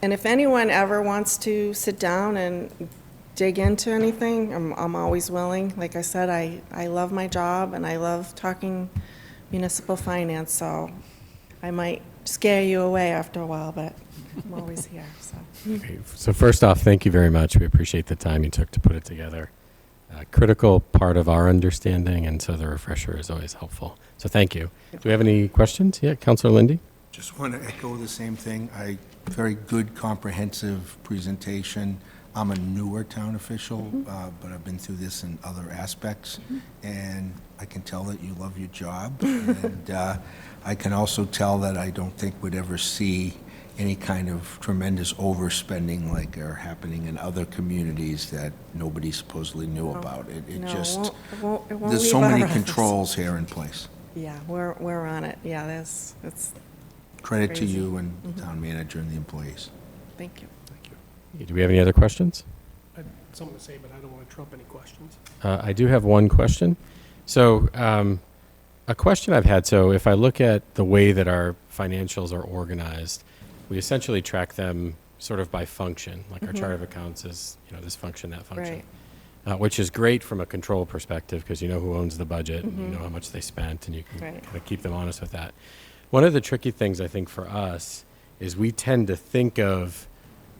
and if anyone ever wants to sit down and dig into anything, I'm always willing. Like I said, I love my job and I love talking municipal finance, so I might scare you away after a while, but I'm always here, so. Okay, so first off, thank you very much. We appreciate the time you took to put it together. Critical part of our understanding, and so the refresher is always helpful. So thank you. Do we have any questions? Yeah, Councilor Lindy? Just want to echo the same thing. Very good, comprehensive presentation. I'm a newer town official, but I've been through this in other aspects, and I can tell that you love your job. And I can also tell that I don't think we'd ever see any kind of tremendous overspending like are happening in other communities that nobody supposedly knew about. It No, just, it won't there's leave so our many office. controls here in place. Yeah, we're on it. Yeah, it's, Credit to Crazy. you and the town manager and the employees. thank you. Do we have any other questions? I had something to say, but I don't want to trump any questions. I do have one question. So a question I've had, so if I look at the way that our financials are organized, we essentially track them sort of by function, like our chart of accounts is, this function, that function. Right. Which is great from a control perspective because you know who owns the budget and you know how much they spent and you can Right. kind of keep them honest with that. One of the tricky things I think for us is we tend to think of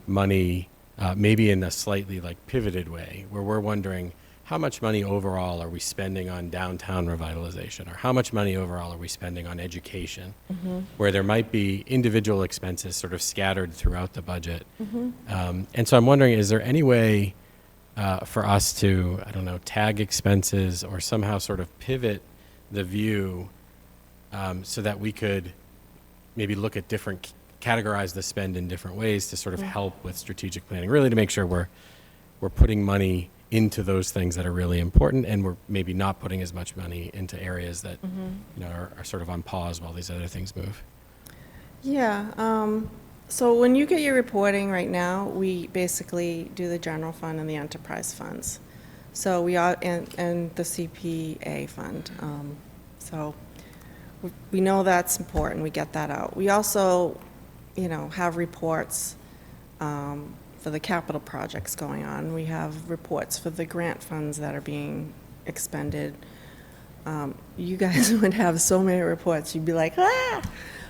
money maybe in a slightly like pivoted way where we're wondering how much money overall are we spending on downtown revitalization, or how much money overall are we spending on education, where there might be individual expenses sort of scattered throughout the budget. And so I'm wondering, is there any way for us to, I don't know, tag expenses or somehow sort of pivot the view so that we could maybe look at different, categorize the spend in different ways to sort of help with strategic planning, really to make sure we're putting money into those things that are really important, and we're maybe not putting as much money into areas that are sort of on pause while these other things move. Yeah, so when you get your reporting right now, we basically do the general fund and the enterprise funds. So we are, and the CPA fund. So we know that's important, we get that out. We also, have reports for the capital projects going on. We have reports for the grant funds that are being expended. You guys would have so many reports, you'd be like, ah!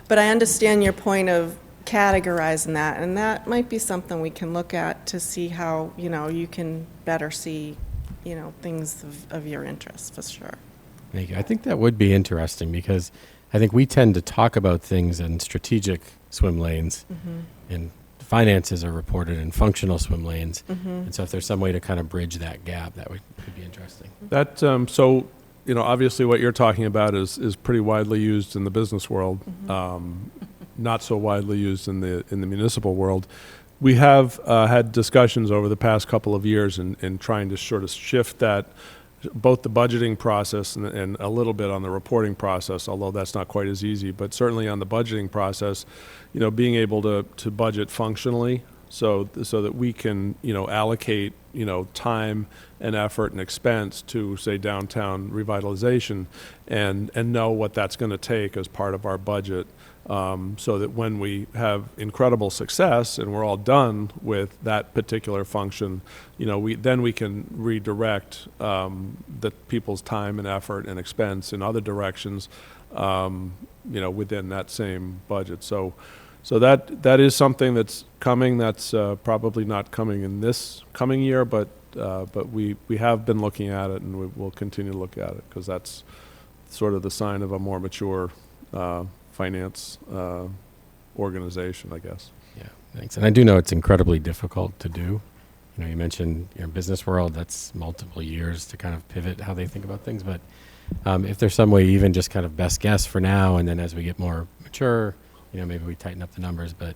But I understand your point of categorizing that, and that might be something we can look at to see how, you can better see, things of your interest, for sure. Thank you. I think that would be interesting because I think we tend to talk about things in strategic swim lanes, and finances are reported in functional swim lanes. And so if there's some way to kind of bridge that gap, could be interesting. That, so, obviously what you're talking about is pretty widely used in the business world, not so widely used in the municipal world. We have had discussions over the past couple of years in trying to sort of shift that, both the budgeting process and a little bit on the reporting process, although that's not quite as easy, but certainly on the budgeting process, being able to budget functionally so that we can, allocate, time and effort and expense to, say, downtown revitalization and know what that's going to take as part of our budget, so that when we have incredible success and we're all done with that particular function, we can redirect the people's time and effort and expense in other directions, within that same budget. So that is something that's coming. That's probably not coming in this coming year, but we have been looking at it, and we will continue to look at it, because that's sort of the sign of a more mature finance organization, I guess. Yeah, thanks. And I do know it's incredibly difficult to do. You mentioned your business world, that's multiple years to kind of pivot how they think about things. But if there's some way, even just kind of best guess for now, and then as we get more mature, maybe we tighten up the numbers. But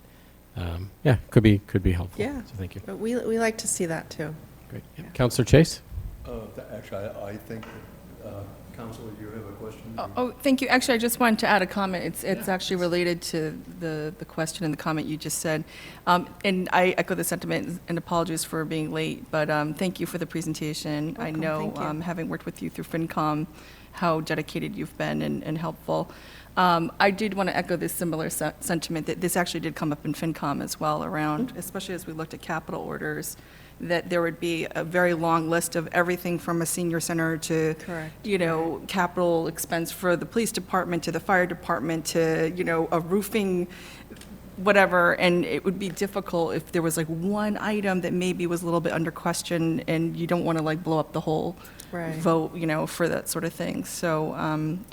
could be helpful. Yeah. So thank you. But we like to see that, too. Great. Yeah. Councillor Chase? Actually, I think, Councilor, you have a question? Oh, thank you. Actually, I just wanted to add a comment. It's actually related to the question and the comment you just said. And I echo the sentiment, and apologies for being late, but thank you for the presentation. Welcome. I know, Thank you. having worked with you through FinCom, how dedicated you've been and helpful. I did want to echo this similar sentiment, that this actually did come up in FinCom as well, around, especially as we looked at capital orders, that there would be a very long list of everything from a senior center to, Correct. capital expense for the police department, to the fire department, to, a roofing, whatever. And it would be difficult if there was like one item that maybe was a little bit under question, and you don't want to like blow up the whole Right. vote, for that sort of thing. So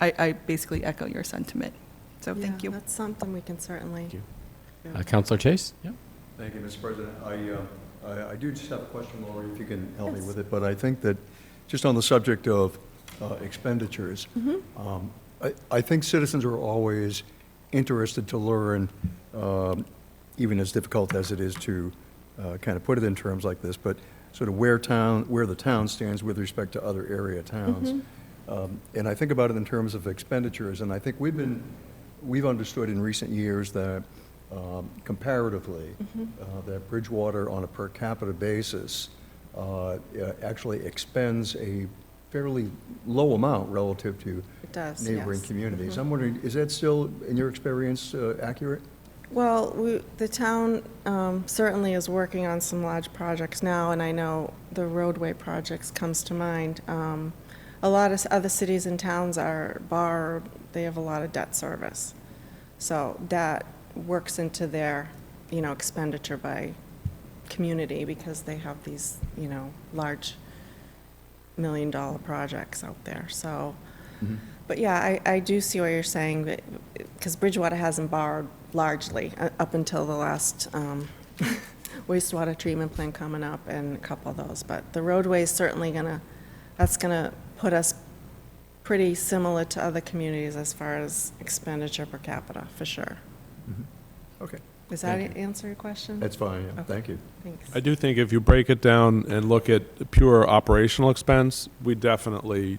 I basically echo your sentiment. So thank Yeah, you. that's something we can certainly. Thank you. Councillor Chase? Yeah. Thank you, Mr. President. I do just have a question, Lori, if you can help me with it. But I think that, just on the subject of expenditures, I think citizens are always interested to learn, even as difficult as it is to kind of put it in terms like this, but sort of where the town stands with respect to other area towns. And I think about it in terms of expenditures, and I think we've understood in recent years that comparatively, that Bridgewater, on a per capita basis, actually expends a fairly low amount relative to It does, neighboring yes. communities. I'm wondering, is that still, in your experience, accurate? Well, the town certainly is working on some large projects now, and I know the roadway projects comes to mind. A lot of other cities and towns are borrowed, they have a lot of debt service. So that works into their, expenditure by community, because they have these, large million-dollar projects out there, so. But yeah, I do see what you're saying, because Bridgewater hasn't borrowed largely up until the last wastewater treatment plant coming up and a couple of those. But the roadway is certainly that's gonna put us pretty similar to other communities as far as expenditure per capita, for sure. Okay. Does that Thank you. answer your question? That's fine, yeah. Okay. Thank you. Thanks. I do think if you break it down and look at pure operational expense, we definitely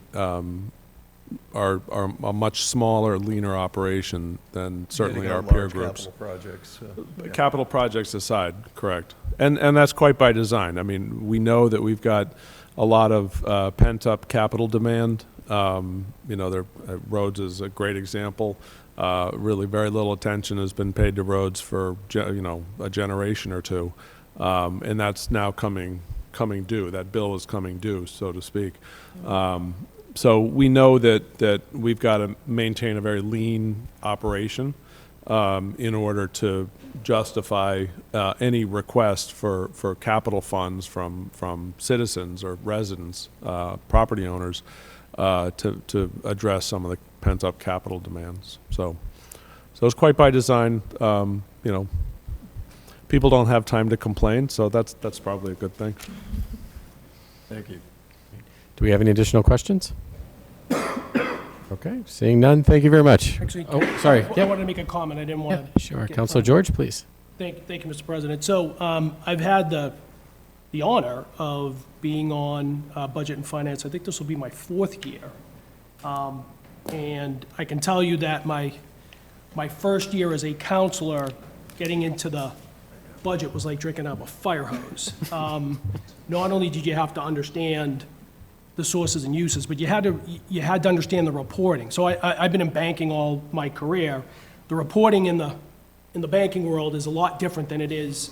are a much smaller, leaner operation than certainly our peer groups. Capital projects. Yeah. Capital projects aside, correct. And that's quite by design. I mean, we know that we've got a lot of pent-up capital demand. Roads is a great example. Really very little attention has been paid to roads for, a generation or two. And that's now coming due. That bill is coming due, so to speak. So we know that we've got to maintain a very lean operation. in order to justify any request for capital funds from citizens or residents, property owners, to address some of the pent-up capital demands. So it's quite by design. You know, people don't have time to complain, so that's probably a good thing. Thank you. Do we have any additional questions? Okay, seeing none, thank you very much. Actually, Oh, sorry. I Yep. wanted to make a comment. I didn't want Yeah, to. sure. Councilor George, please. Thank you, Mr. President. So I've had the honor of being on Budget and Finance. I think this will be my 4th year. And I can tell you that my first year as a counselor, getting into the budget was like drinking out of a fire hose. Not only did you have to understand the sources and uses, but you had to understand the reporting. So I've been in banking all my career. The reporting in the banking world is a lot different than it is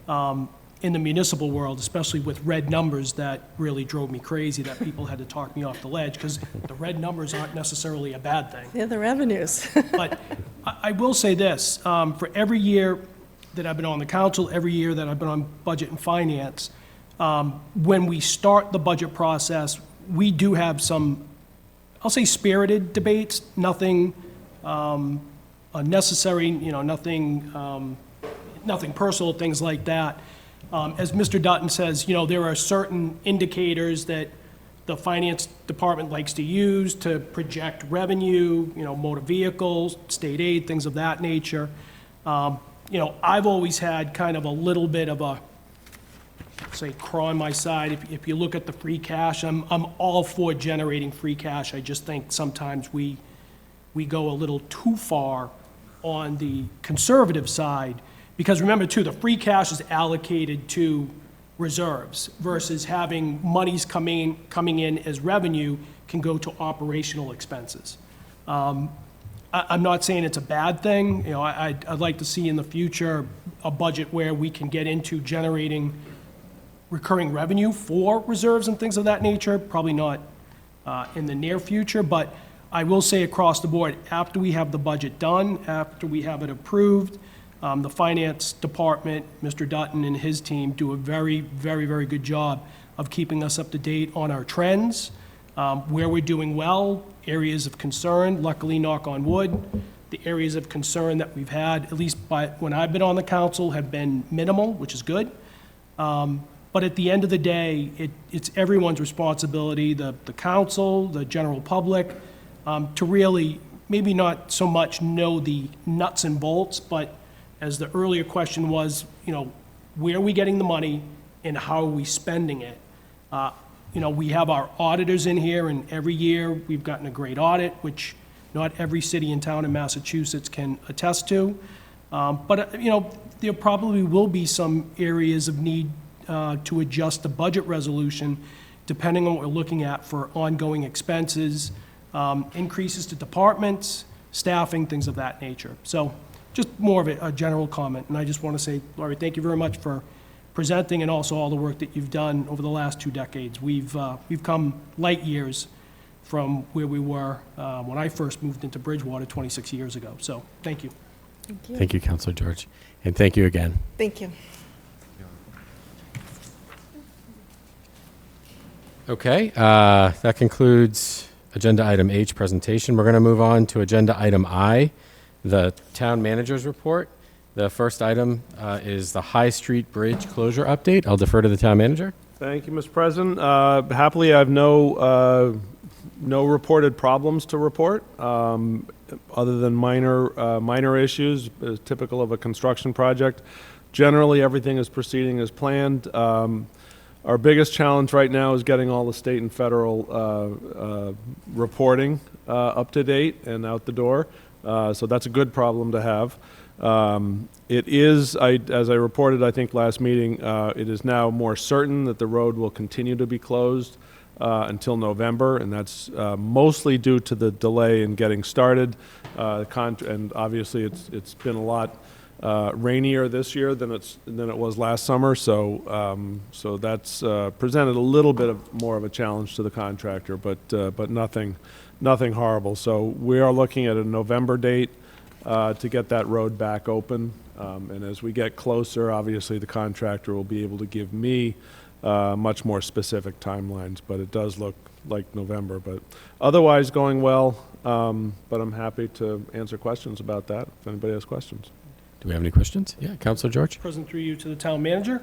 in the municipal world, especially with red numbers that really drove me crazy, that people had to talk me off the ledge, because the red numbers aren't necessarily a bad thing. They're the revenues. But I will say this, for every year that I've been on the council, every year that I've been on Budget and Finance, when we start the budget process, we do have some, I'll say spirited debates, nothing unnecessary, nothing personal, things like that. As Mr. Dutton says, there are certain indicators that the finance department likes to use to project revenue, motor vehicles, state aid, things of that nature. I've always had kind of a little bit of a, say, craw on my side. If you look at the free cash, I'm all for generating free cash. I just think sometimes we go a little too far on the conservative side. Because remember, too, the free cash is allocated to reserves versus having monies coming in as revenue can go to operational expenses. I'm not saying it's a bad thing. I'd like to see in the future a budget where we can get into generating recurring revenue for reserves and things of that nature. Probably not in the near future, but I will say across the board, after we have the budget done, after we have it approved, the finance department, Mr. Dutton and his team do a very, very, very good job of keeping us up to date on our trends, where we're doing well, areas of concern. Luckily, knock on wood, the areas of concern that we've had, at least when I've been on the council, have been minimal, which is good. But at the end of the day, it's everyone's responsibility, the council, the general public, to really maybe not so much know the nuts and bolts, but as the earlier question was, where are we getting the money and how are we spending it? We have our auditors in here, and every year we've gotten a great audit, which not every city and town in Massachusetts can attest to. But there probably will be some areas of need to adjust the budget resolution, depending on what we're looking at for ongoing expenses, increases to departments, staffing, things of that nature. So just more of a general comment, and I just want to say, Laurie, thank you very much for presenting and also all the work that you've done over the last 2 decades. We've come light years from where we were when I first moved into Bridgewater 26 years ago. So thank you. Thank you. Thank you, Councilor George. And thank you again. Thank you. Okay, that concludes Agenda Item H, presentation. We're going to move on to Agenda Item I, the Town Manager's Report. The first item is the High Street Bridge closure update. I'll defer to the Town Manager. Thank you, Mr. President. Happily, I have no reported problems to report, other than minor issues, typical of a construction project. Generally, everything is proceeding as planned. Our biggest challenge right now is getting all the state and federal reporting up to date and out the door. So that's a good problem to have. It is, as I reported, I think, last meeting, it is now more certain that the road will continue to be closed until November, and that's mostly due to the delay in getting started. And obviously, it's been a lot rainier this year than it was last summer, so that's presented a little bit more of a challenge to the contractor, but nothing horrible. So we are looking at a November date to get that road back open. And as we get closer, obviously, the contractor will be able to give me much more specific timelines, but it does look like November. But otherwise, going well, but I'm happy to answer questions about that, if anybody has questions. Do we have any questions? Yeah, Counselor George? President, through you to the town manager.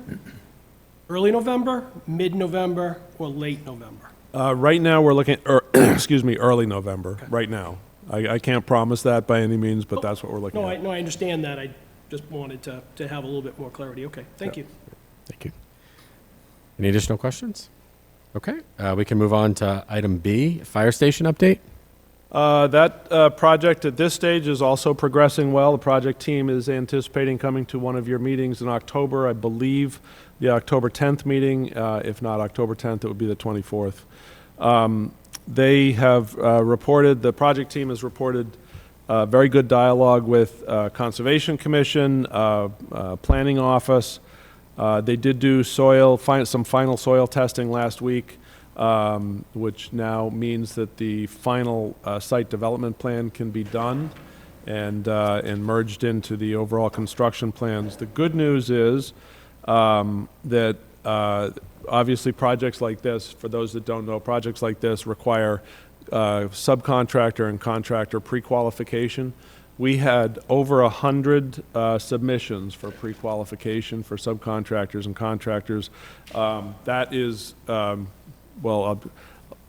Early November, mid-November, or late November? Right now, we're looking, excuse me, early November, right now. I can't promise that by any means, but that's what we're looking at. No, I understand that. I just wanted to have a little bit more clarity. Okay, thank you. Thank you. Any additional questions? Okay, we can move on to item B, fire station update. That project at this stage is also progressing well. The project team is anticipating coming to one of your meetings in October, I believe, the October 10th meeting. If not October 10th, it would be the 24th. They have reported, the project team has reported very good dialogue with Conservation Commission, Planning Office. They did do some final soil testing last week, which now means that the final site development plan can be done and merged into the overall construction plans. The good news is that obviously projects like this, for those that don't know, projects like this require subcontractor and contractor pre-qualification. We had over 100 submissions for pre-qualification for subcontractors and contractors. That is,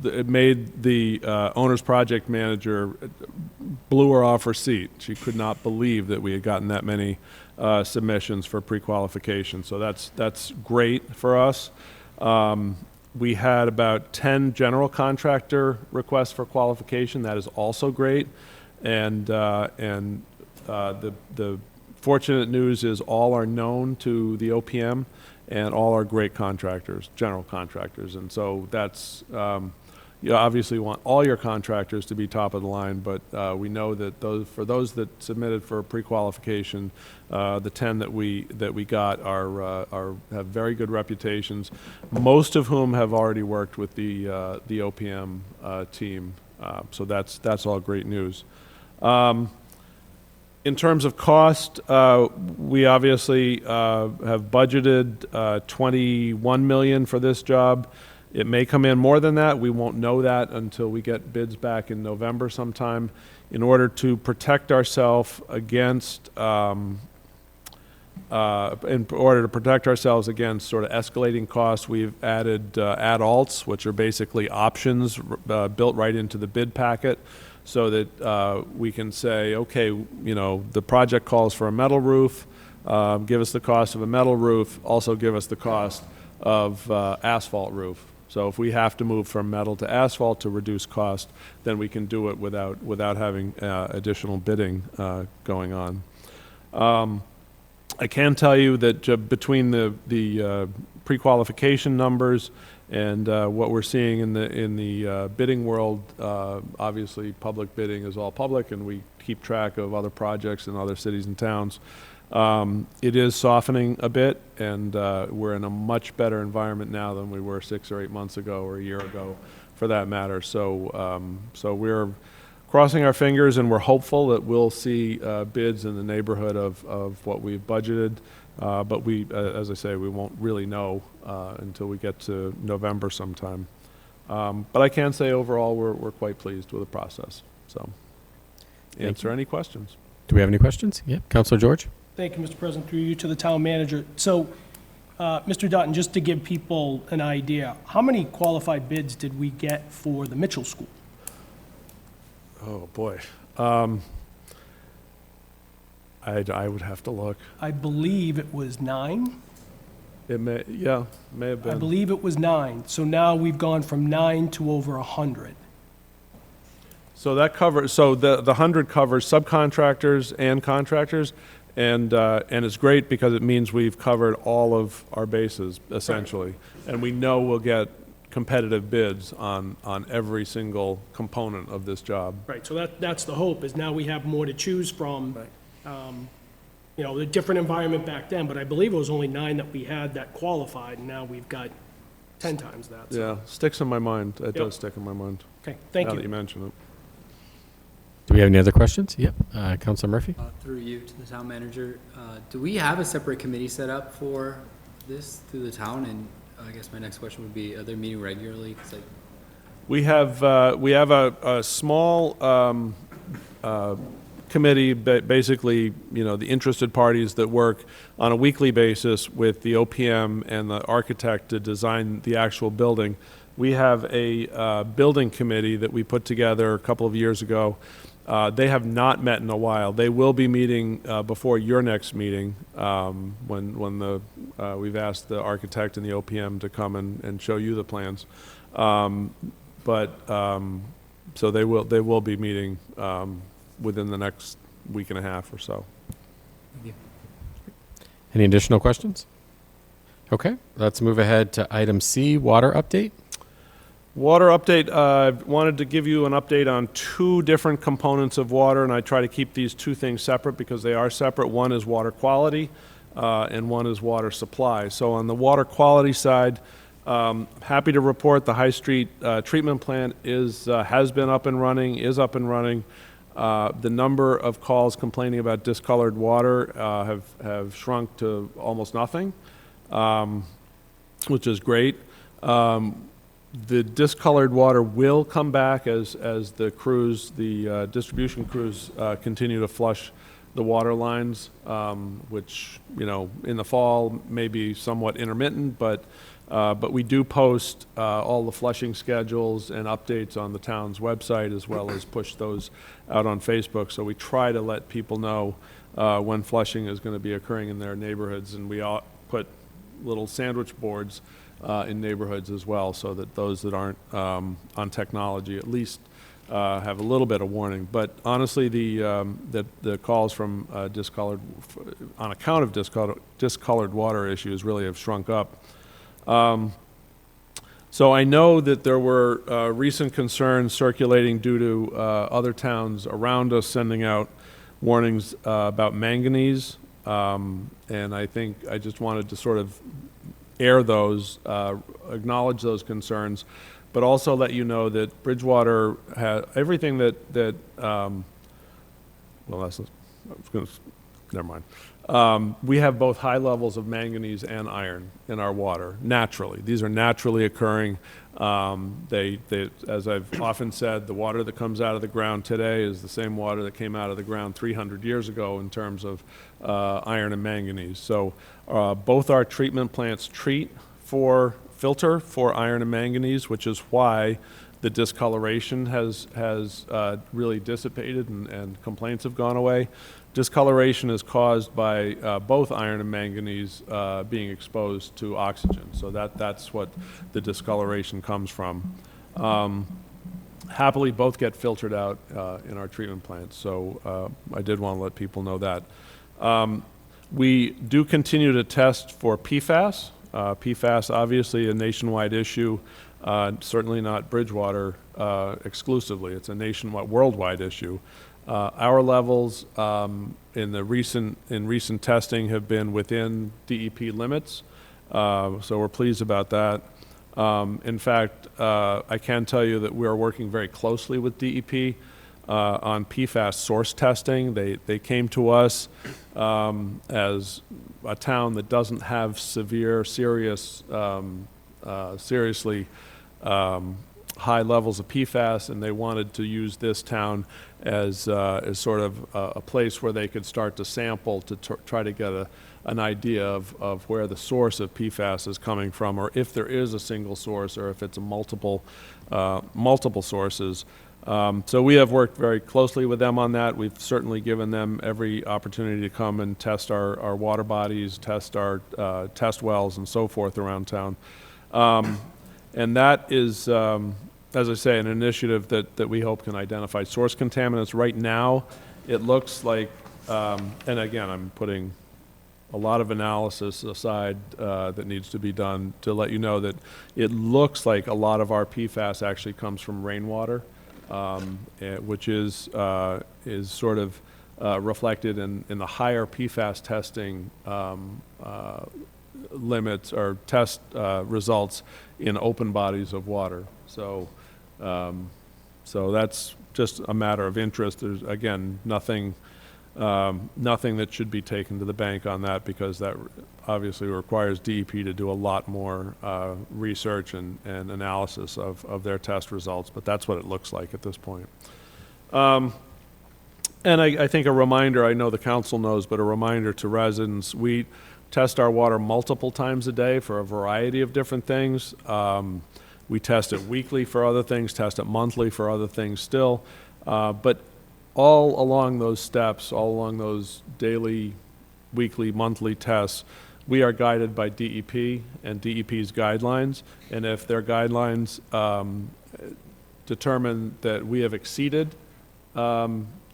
it made the owner's project manager blew her off her seat. She could not believe that we had gotten that many submissions for pre-qualification. So that's great for us. We had about 10 general contractor requests for qualification. That is also great. And the fortunate news is all are known to the OPM and all are great contractors, general contractors. And so that's, you obviously want all your contractors to be top of the line, but we know that for those that submitted for pre-qualification, the 10 that we got have very good reputations, most of whom have already worked with the OPM team. So that's all great news. In terms of cost, we obviously have budgeted $21 million for this job. It may come in more than that. We won't know that until we get bids back in November sometime. In order to protect ourselves against, sort of escalating costs, we've added add-alts, which are basically options built right into the bid packet, so that we can say, okay, you know, the project calls for a metal roof, give us the cost of a metal roof, also give us the cost of asphalt roof. So if we have to move from metal to asphalt to reduce cost, then we can do it without having additional bidding going on. I can tell you that between the pre-qualification numbers and what we're seeing in the bidding world, obviously public bidding is all public, and we keep track of other projects in other cities and towns. It is softening a bit, and we're in a much better environment now than we were 6 or 8 months ago or a year ago, for that matter. So we're crossing our fingers, and we're hopeful that we'll see bids in the neighborhood of what we've budgeted. But as I say, we won't really know until we get to November sometime. But I can say overall, we're quite pleased with the process. So, answer any questions. Do we have any questions? Yeah, Counselor George? Thank you, Mr. President, through you to the town manager. So, Mr. Dutton, just to give people an idea, how many qualified bids did we get for the Mitchell School? Oh, boy. I would have to look. I believe it was 9. It may have been. I believe it was 9. So now we've gone from 9 to over 100. So that covers, so the 100 covers subcontractors and contractors, and it's great because it means we've covered all of our bases, essentially. Right. And we know we'll get competitive bids on every single component of this job. Right, so that's the hope, is now we have more to choose from. Right. You know, the different environment back then, but I believe it was only 9 that we had that qualified, and now we've got 10 times that. So. Yeah, sticks in my mind. It does stick in my mind. Okay, thank you. Now that you mention it. Do we have any other questions? Yep. Councilor Murphy? Through you to the town manager, do we have a separate committee set up for this through the town? And I guess my next question would be, are they meeting regularly? 'Cause We have a small committee, basically, you know, the interested parties that work on a weekly basis with the OPM and the architect to design the actual building. We have a building committee that we put together a couple of years ago. They have not met in a while. They will be meeting before your next meeting, when we've asked the architect and the OPM to come and show you the plans. So they will be meeting within the next week and a half or so. Any additional questions? Okay, let's move ahead to item C, water update. Water update, I wanted to give you an update on two different components of water, and I try to keep these two things separate because they are separate. One is water quality, and one is water supply. So on the water quality side, happy to report the High Street treatment plant has been up and running, is up and running. The number of calls complaining about discolored water have shrunk to almost nothing, which is great. The discolored water will come back as the crews, the distribution crews, continue to flush the water lines, which, you know, in the fall may be somewhat intermittent, but we do post all the flushing schedules and updates on the town's website, as well as push those out on Facebook. So we try to let people know when flushing is going to be occurring in their neighborhoods, and we all put little sandwich boards in neighborhoods as well, so that those that aren't on technology at least have a little bit of warning. But honestly, the calls from on account of discolored water issues really have shrunk up. So I know that there were recent concerns circulating due to other towns around us sending out warnings about manganese, and I think I just wanted to sort of air those, acknowledge those concerns, but also let you know that Bridgewater has everything well, never mind. We have both high levels of manganese and iron in our water, naturally. These are naturally occurring. As I've often said, the water that comes out of the ground today is the same water that came out of the ground 300 years ago in terms of iron and manganese. So both our treatment plants filter for iron and manganese, which is why the discoloration has really dissipated and complaints have gone away. Discoloration is caused by both iron and manganese being exposed to oxygen. So that's what the discoloration comes from. Happily, both get filtered out in our treatment plants. So I did want to let people know that. We do continue to test for PFAS. PFAS, obviously a nationwide issue, certainly not Bridgewater exclusively. It's a worldwide issue. Our levels in recent testing have been within DEP limits, so we're pleased about that. In fact, I can tell you that we are working very closely with DEP on PFAS source testing. They came to us as a town that doesn't have seriously high levels of PFAS, and they wanted to use this town as sort of a place where they could start to sample to try to get an idea of where the source of PFAS is coming from, or if there is a single source, or if it's a multiple sources. So we have worked very closely with them on that. We've certainly given them every opportunity to come and test our water bodies, test our test wells, and so forth around town. And that is, as I say, an initiative that we hope can identify source contaminants. Right now, it looks like, and again, I'm putting a lot of analysis aside that needs to be done to let you know that it looks like a lot of our PFAS actually comes from rainwater, which is sort of reflected in the higher PFAS testing limits or test results in open bodies of water. So that's just a matter of interest. There's, again, nothing that should be taken to the bank on that, because that obviously requires DEP to do a lot more research and analysis of their test results, but that's what it looks like at this point. And I think a reminder, I know the council knows, but a reminder to residents, we test our water multiple times a day for a variety of different things. We test it weekly for other things, test it monthly for other things still. But all along those steps, all along those daily, weekly, monthly tests, we are guided by DEP and DEP's guidelines. And if their guidelines determine that we have exceeded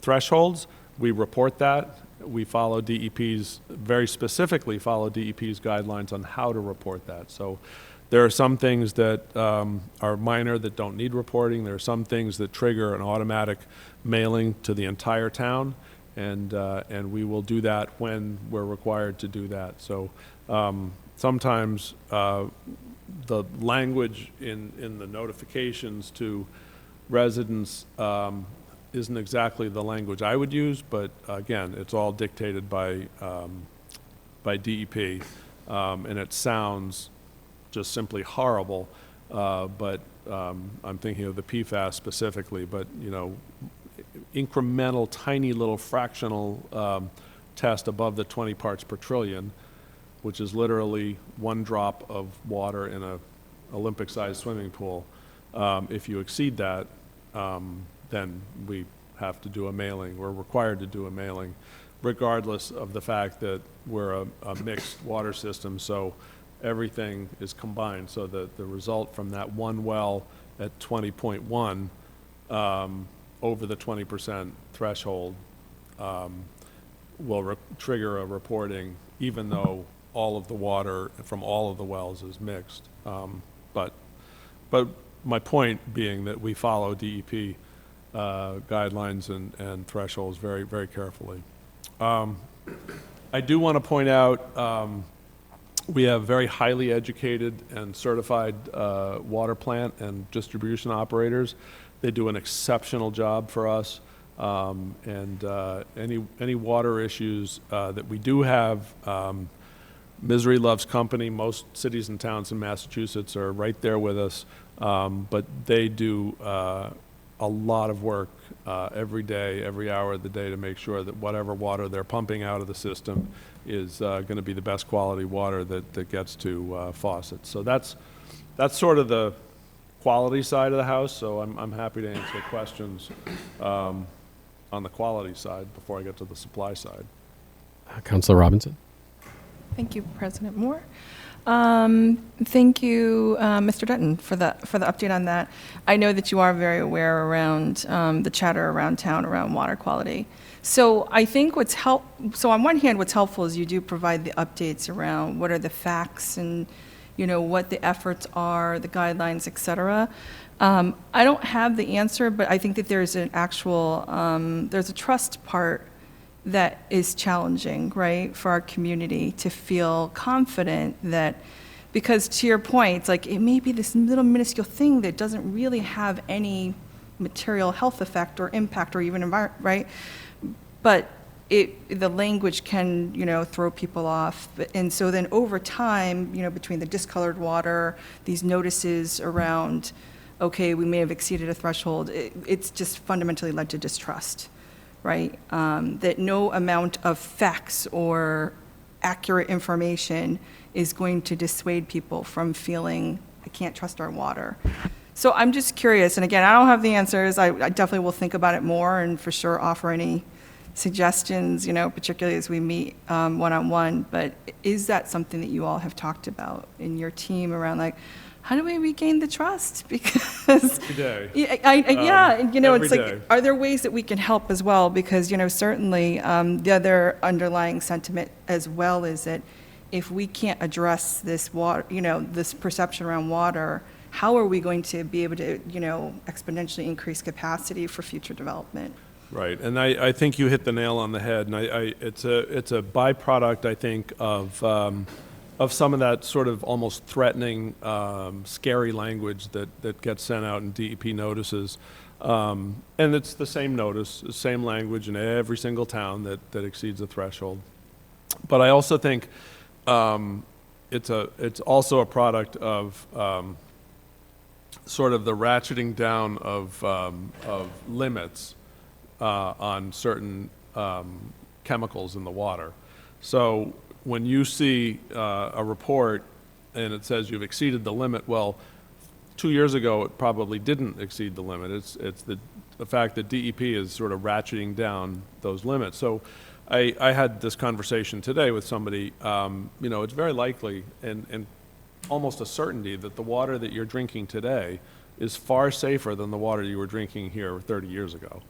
thresholds, we report that. We follow DEP's, very specifically follow DEP's guidelines on how to report that. So there are some things that are minor that don't need reporting. There are some things that trigger an automatic mailing to the entire town, and we will do that when we're required to do that. So sometimes the language in the notifications to residents isn't exactly the language I would use, but again, it's all dictated by DEP, and it sounds just simply horrible, but I'm thinking of the PFAS specifically, but you know, incremental, tiny little fractional test above the 20 parts per trillion, which is literally one drop of water in a Olympic-sized swimming pool. If you exceed that, then we have to do a mailing. We're required to do a mailing, regardless of the fact that we're a mixed water system, so everything is combined. So the result from that one well at 20.1 over the 20% threshold will trigger a reporting, even though all of the water from all of the wells is mixed. But my point being that we follow DEP guidelines and thresholds very, very carefully. I do want to point out we have very highly educated and certified water plant and distribution operators. They do an exceptional job for us. And any water issues that we do have, misery loves company. Most cities and towns in Massachusetts are right there with us, but they do a lot of work every day, every hour of the day, to make sure that whatever water they're pumping out of the system is going to be the best quality water that gets to faucets. So that's sort of the quality side of the house. So I'm happy to answer questions on the quality side before I get to the supply side. Councilor Robinson. Thank you, President Moore. Thank you, Mr. Dutton, for the update on that. I know that you are very aware around the chatter around town around water quality. So I think so on one hand, what's helpful is you do provide the updates around what are the facts and, you know, what the efforts are, the guidelines, et cetera. I don't have the answer, but I think that there's an actual, there's a trust part that is challenging, right, for our community to feel confident that, because to your point, it's like it may be this little minuscule thing that doesn't really have any material health effect or impact or even environment, right? But the language can, you know, throw people off. And so then over time, you know, between the discolored water, these notices around, okay, we may have exceeded a threshold, it's just fundamentally led to distrust. Right? That no amount of facts or accurate information is going to dissuade people from feeling, I can't trust our water. So I'm just curious, and again, I don't have the answers. I definitely will think about it more and for sure offer any suggestions, you know, particularly as we meet one-on-one. But is that something that you all have talked about in your team around, like, how do we regain the trust? Because Every day. Yeah, you know, Every it's like, day. are there ways that we can help as well? Because, you know, certainly the other underlying sentiment as well is that if we can't address this water, you know, this perception around water, how are we going to be able to, you know, exponentially increase capacity for future development? Right, and I think you hit the nail on the head, and it's a byproduct, I think, of some of that sort of almost threatening, scary language that gets sent out in DEP notices. And it's the same notice, the same language in every single town that exceeds the threshold. But I also think it's also a product of sort of the ratcheting down of limits on certain chemicals in the water. So when you see a report and it says you've exceeded the limit, well, 2 years ago it probably didn't exceed the limit. It's the fact that DEP is sort of ratcheting down those limits. So I had this conversation today with somebody. It's very likely and almost a certainty that the water that you're drinking today is far safer than the water you were drinking here 30 years ago.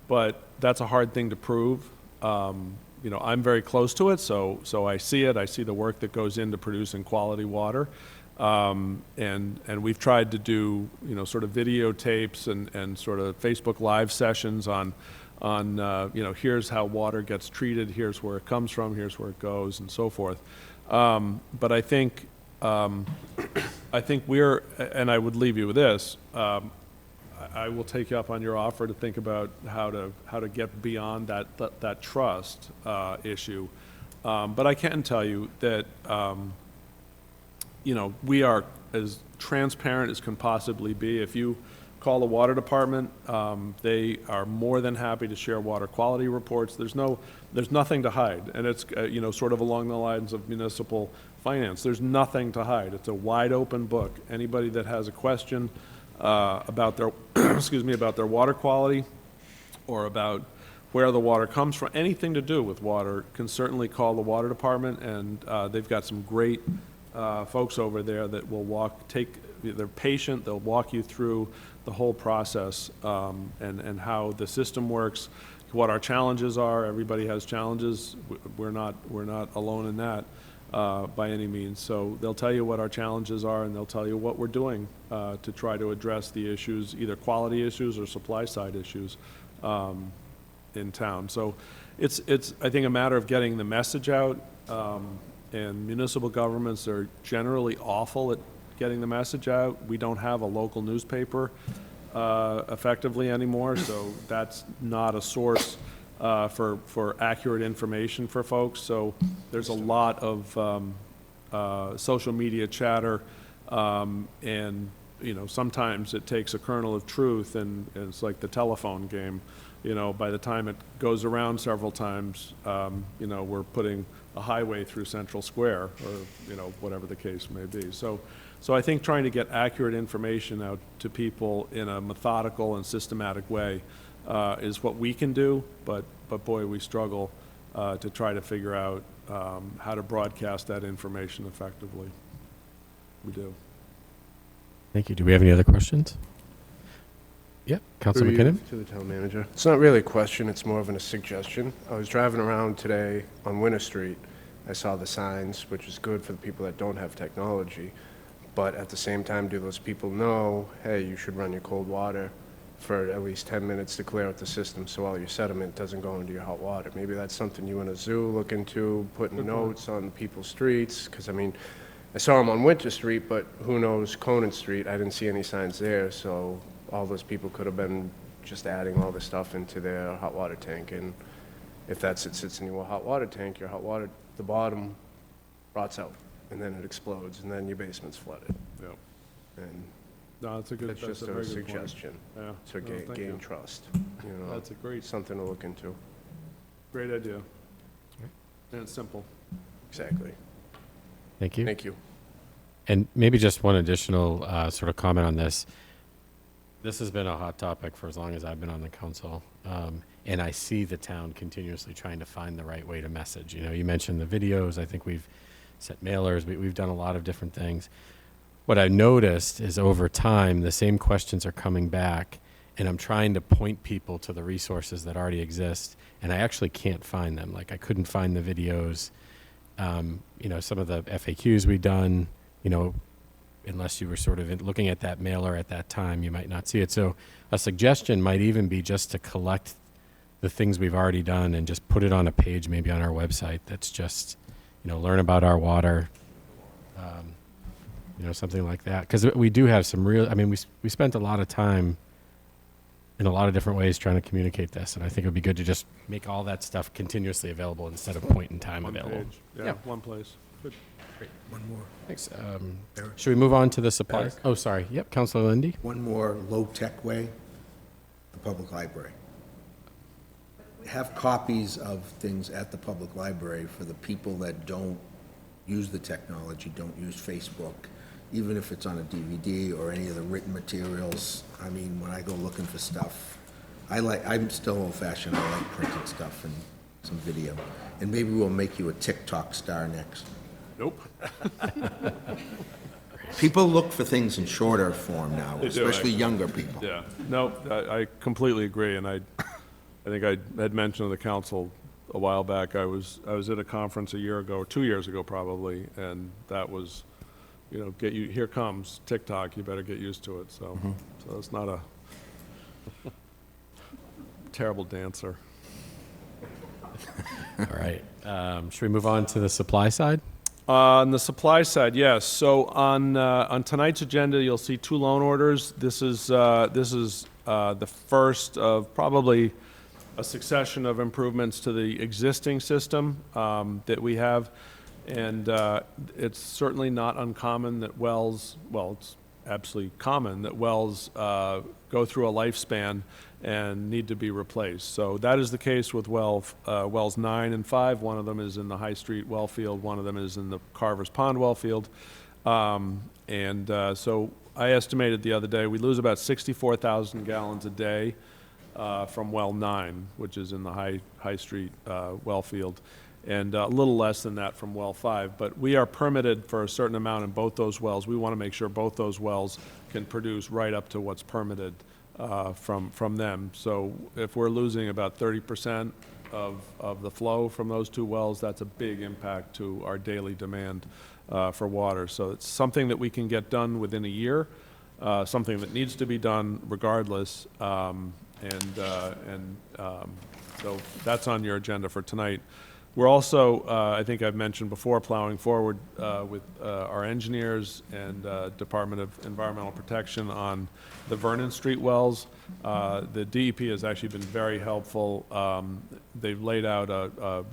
But that's a hard thing to prove. I'm very close to it, so I see it. I see the work that goes into producing quality water. And we've tried to do, sort of videotapes and sort of Facebook Live sessions on here's how water gets treated, here's where it comes from, here's where it goes, and so forth. But I think we're, and I would leave you with this, I will take you up on your offer to think about how to get beyond that trust issue. But I can tell you that we are as transparent as can possibly be. If you call the water department, they are more than happy to share water quality reports. There's nothing to hide, and it's sort of along the lines of municipal finance. There's nothing to hide. It's a wide open book. Anybody that has a question about their about their water quality or about where the water comes from, anything to do with water, can certainly call the water department, and they've got some great folks over there that will they're patient, they'll walk you through the whole process and how the system works, what our challenges are. Everybody has challenges. We're not alone in that by any means. So they'll tell you what our challenges are, and they'll tell you what we're doing to try to address the issues, either quality issues or supply side issues in town. So it's I think a matter of getting the message out. And municipal governments are generally awful at getting the message out. We don't have a local newspaper effectively anymore, so that's not a source for accurate information for folks. So there's a lot of social media chatter, and sometimes it takes a kernel of truth, and it's like the telephone game. By the time it goes around several times, we're putting a highway through Central Square, or whatever the case may be. So I think trying to get accurate information out to people in a methodical and systematic way is what we can do. But boy, we struggle to try to figure out how to broadcast that information effectively. We do. Thank you. Do we have any other questions? Yep, Councilor Through you McKinnon? to the town manager. It's not really a question, it's more of a suggestion. I was driving around today on Winter Street. I saw the signs, which is good for the people that don't have technology. But at the same time, do those people know, hey, you should run your cold water for at least 10 minutes to clear out the system so all your sediment doesn't go into your hot water? Maybe that's something you and a zoo look into, putting notes on people's streets. Because, I saw them on Winter Street, but who knows Conan Street? I didn't see any signs there, so all those people could have been just adding all the stuff into their hot water tank. And if it sits in your hot water tank, your hot water, the bottom rots out, and then it explodes, and then your basement's flooded. Yep. And No, that's that's just a a very good point. suggestion Yeah. to No, thank gain you. trust. That's a great Something to look into. Great idea. And it's simple. Exactly. Thank you. Thank you. And maybe just one additional sort of comment on this. This has been a hot topic for as long as I've been on the council, and I see the town continuously trying to find the right way to message. You mentioned the videos. I think we've set mailers. We've done a lot of different things. What I've noticed is over time, the same questions are coming back, and I'm trying to point people to the resources that already exist, and I actually can't find them. Like, I couldn't find the videos. Some of the FAQs we've done, unless you were sort of looking at that mailer at that time, you might not see it. So a suggestion might even be just to collect the things we've already done and just put it on a page, maybe on our website, that's just, learn about our water, something like that. Because we do have some real, we spent a lot of time in a lot of different ways trying to communicate this, and I think it would be good to just make all that stuff continuously available instead of point in time One available. page. Yeah. Yeah, one place. Good. One more. Thanks. Should we move on to the supplies? Oh, sorry. Yep, Councilor Lindy. One more low-tech way, the public library. Have copies of things at the public library for the people that don't use the technology, don't use Facebook, even if it's on a DVD or any of the written materials. I mean, when I go looking for stuff, I'm still old-fashioned, I like printed stuff and some video. And maybe we'll make you a TikTok star next. Nope. People look for things in shorter form now, They do, especially younger people. Yeah, no, I completely agree, and I think I had mentioned to the council a while back, I was at a conference a year ago, or 2 years ago probably, and that was, here comes TikTok, you better get used to it, so it's not a terrible dancer. All right. Should we move on to the supply side? On the supply side, yes. So on tonight's agenda, you'll see 2 loan orders. This is the first of probably a succession of improvements to the existing system that we have. And it's certainly not uncommon that wells, well, it's absolutely common that wells go through a lifespan and need to be replaced. So that is the case with wells 9 and 5. One of them is in the High Street well field. One of them is in the Carver's Pond well field. So I estimated the other day, we lose about 64,000 gallons a day from well 9, which is in the High Street well field, and a little less than that from well 5. But we are permitted for a certain amount in both those wells. We want to make sure both those wells can produce right up to what's permitted from them. So if we're losing about 30% of the flow from those 2 wells, that's a big impact to our daily demand for water. So it's something that we can get done within a year, something that needs to be done regardless. So that's on your agenda for tonight. We're also, I think I've mentioned before, plowing forward with our engineers and Department of Environmental Protection on the Vernon Street wells. The DEP has actually been very helpful. They've laid out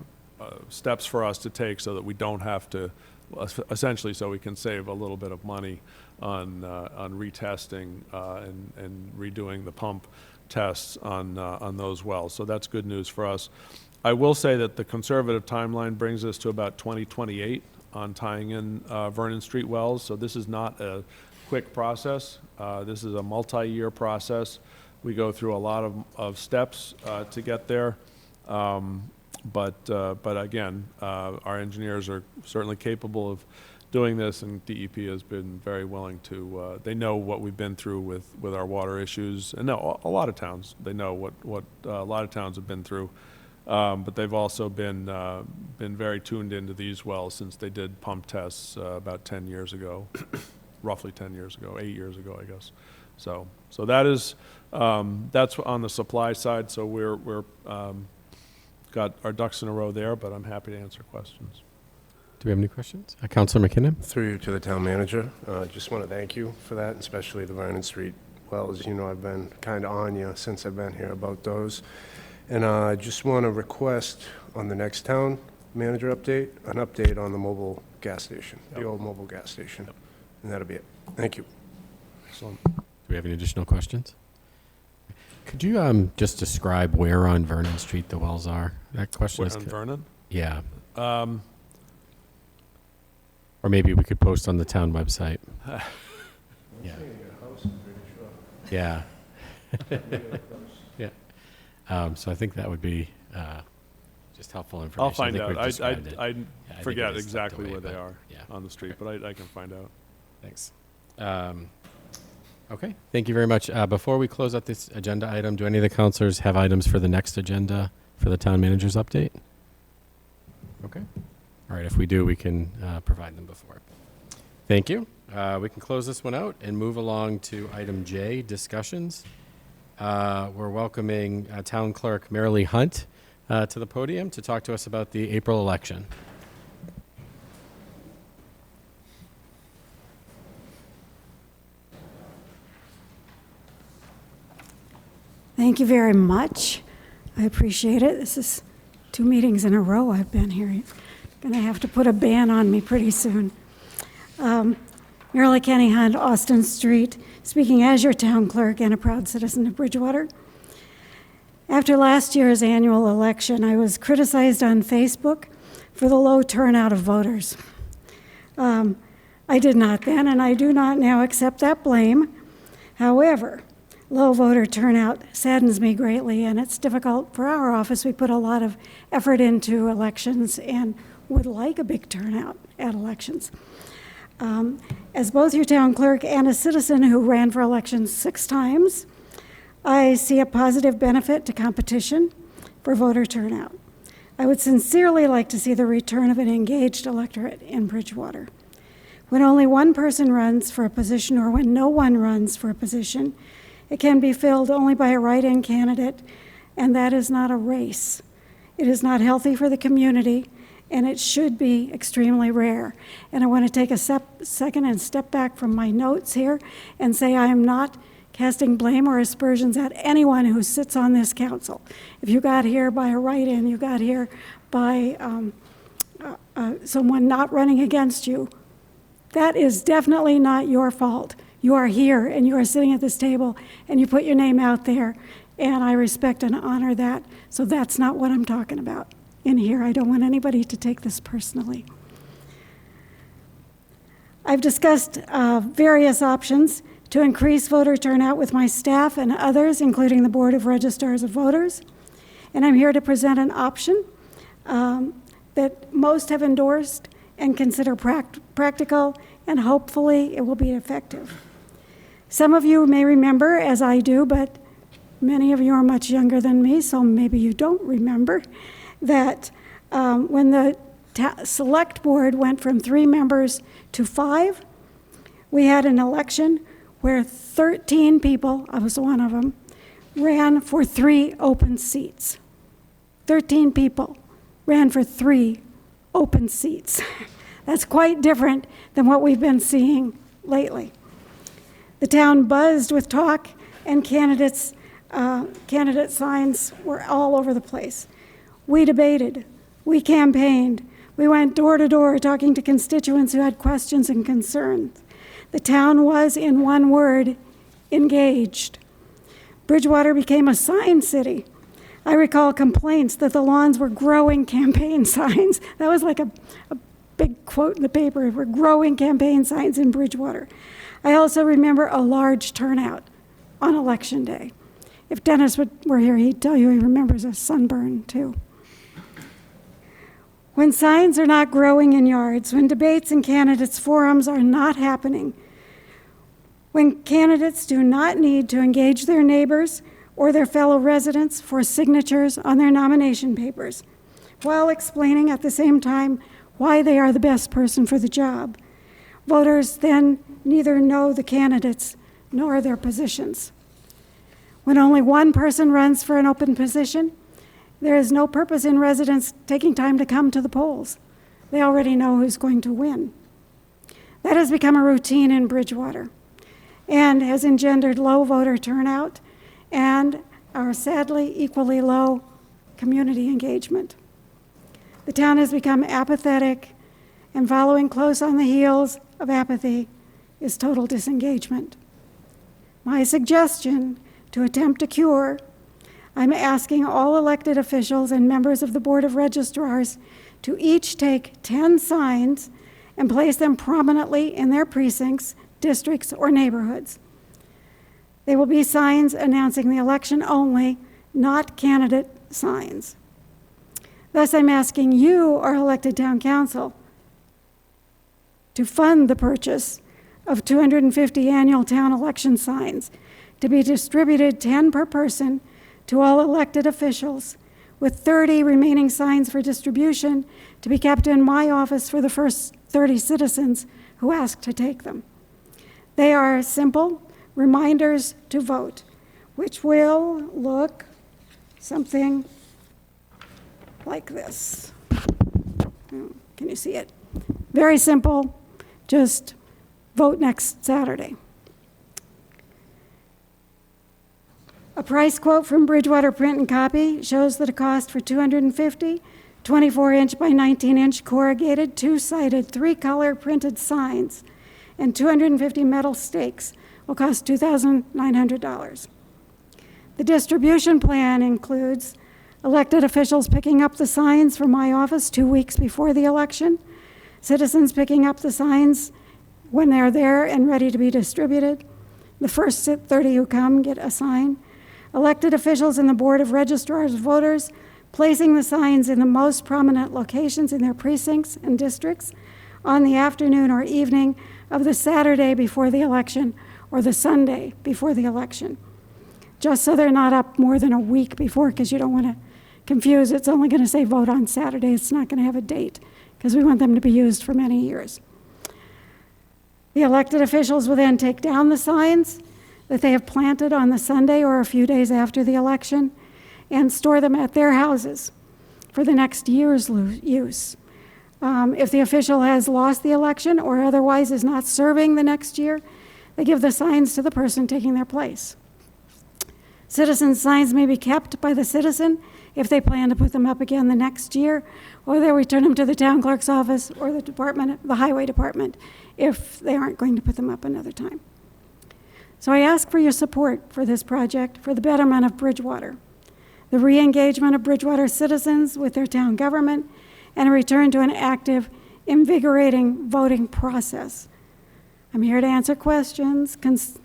steps for us to take so that we don't have to, essentially so we can save a little bit of money on retesting and redoing the pump tests on those wells. So that's good news for us. I will say that the conservative timeline brings us to about 2028 on tying in Vernon Street wells. So this is not a quick process. This is a multi-year process. We go through a lot of steps to get there. But again, our engineers are certainly capable of doing this, and DEP has been very willing to, they know what we've been through with our water issues. And no, a lot of towns, they know what a lot of towns have been through. But they've also been very tuned into these wells since they did pump tests about 10 years ago, roughly 10 years ago, 8 years ago, I guess. So that is, that's on the supply side. So we're got our ducks in a row there, but I'm happy to answer questions. Do we have any questions? Councilor McKinnon? Through you to the town manager, just want to thank you for that, especially the Vernon Street wells. I've been kind of on you since I've been here about those. And I just want to request on the next town manager update, an update on the mobile gas station, the old mobile gas station. And that'll be it. Thank you. Excellent. Do we have any additional questions? Could you just describe where on Vernon Street the wells are? That question is... On Vernon? Yeah. Or maybe we could post on the town website. Yeah. Yeah. Yeah. So I think that would be just helpful information. I'll find I think out. we've described it. I Yeah, I think forget it is tucked exactly away, where they but are yeah. on the street, but I can find out. Thanks. Okay, thank you very much. Before we close out this agenda item, do any of the councilors have items for the next agenda for the town manager's update? Okay. All right, if we do, we can provide them before. Thank you. We can close this one out and move along to item J, discussions. We're welcoming Town Clerk Marilee Hunt to the podium to talk to us about the April election. Thank you very much. I appreciate it. This is 2 meetings in a row I've been here. You're going to have to put a ban on me pretty soon. Marilyn Kenny Hunt, Austin Street, speaking as your town clerk and a proud citizen of Bridgewater. After last year's annual election, I was criticized on Facebook for the low turnout of voters. I did not then, and I do not now accept that blame. However, low voter turnout saddens me greatly, and it's difficult for our office. We put a lot of effort into elections and would like a big turnout at elections. As both your town clerk and a citizen who ran for elections 6 times, I see a positive benefit to competition for voter turnout. I would sincerely like to see the return of an engaged electorate in Bridgewater. When only one person runs for a position, or when no one runs for a position, it can be filled only by a write-in candidate, and that is not a race. It is not healthy for the community, and it should be extremely rare. And I want to take a second and step back from my notes here and say I am not casting blame or aspersions at anyone who sits on this council. If you got here by a write-in, you got here by someone not running against you, that is definitely not your fault. You are here and you are sitting at this table and you put your name out there, and I respect and honor that. So that's not what I'm talking about in here. I don't want anybody to take this personally. I've discussed various options to increase voter turnout with my staff and others, including the Board of Registrars of Voters. And I'm here to present an option that most have endorsed and consider practical, and hopefully it will be effective. Some of you may remember, as I do, but many of you are much younger than me, so maybe you don't remember, that when the select board went from 3 members to 5, we had an election where 13 people, I was one of them, ran for 3 open seats. 13 people ran for 3 open seats. That's quite different than what we've been seeing lately. The town buzzed with talk, and candidate signs were all over the place. We debated, we campaigned, we went door to door talking to constituents who had questions and concerns. The town was, in one word, engaged. Bridgewater became a sign city. I recall complaints that the lawns were growing campaign signs. That was like a big quote in the paper. We're growing campaign signs in Bridgewater. I also remember a large turnout on election day. If Dennis were here, he'd tell you he remembers a sunburn too. When signs are not growing in yards, when debates and candidates forums are not happening, when candidates do not need to engage their neighbors or their fellow residents for signatures on their nomination papers, while explaining at the same time why they are the best person for the job, voters then neither know the candidates nor their positions. When only one person runs for an open position, there is no purpose in residents taking time to come to the polls. They already know who's going to win. That has become a routine in Bridgewater and has engendered low voter turnout and our sadly equally low community engagement. The town has become apathetic, and following close on the heels of apathy is total disengagement. My suggestion to attempt a cure, I'm asking all elected officials and members of the Board of Registrars to each take 10 signs and place them prominently in their precincts, districts, or neighborhoods. They will be signs announcing the election only, not candidate signs. Thus, I'm asking you, our elected town council, to fund the purchase of 250 annual town election signs to be distributed 10 per person to all elected officials, with 30 remaining signs for distribution to be kept in my office for the first 30 citizens who ask to take them. They are simple reminders to vote, which will look something like this. Can you see it? Very simple, just vote next Saturday. price quote from Bridgewater Print and Copy shows that a cost for 250 24-inch by 19-inch corrugated, two-sided, three-color printed signs and 250 metal stakes will cost $2,900. The distribution plan includes elected officials picking up the signs from my office 2 weeks before the election, citizens picking up the signs when they're there and ready to be distributed. The first 30 who come get a sign. Elected officials and the Board of Registrars of Voters placing the signs in the most prominent locations in their precincts and districts on the afternoon or evening of the Saturday before the election or the Sunday before the election. Just so they're not up more than a week before, because you don't want to confuse. It's only going to say vote on Saturday. It's not going to have a date, because we want them to be used for many years. The elected officials will then take down the signs that they have planted on the Sunday or a few days after the election and store them at their houses for the next year's use. If the official has lost the election or otherwise is not serving the next year, they give the signs to the person taking their place. Citizen signs may be kept by the citizen if they plan to put them up again the next year, or they return them to the town clerk's office or the highway department if they aren't going to put them up another time. So I ask for your support for this project for the betterment of Bridgewater, the re-engagement of Bridgewater citizens with their town government, and a return to an active, invigorating voting process. I'm here to answer questions,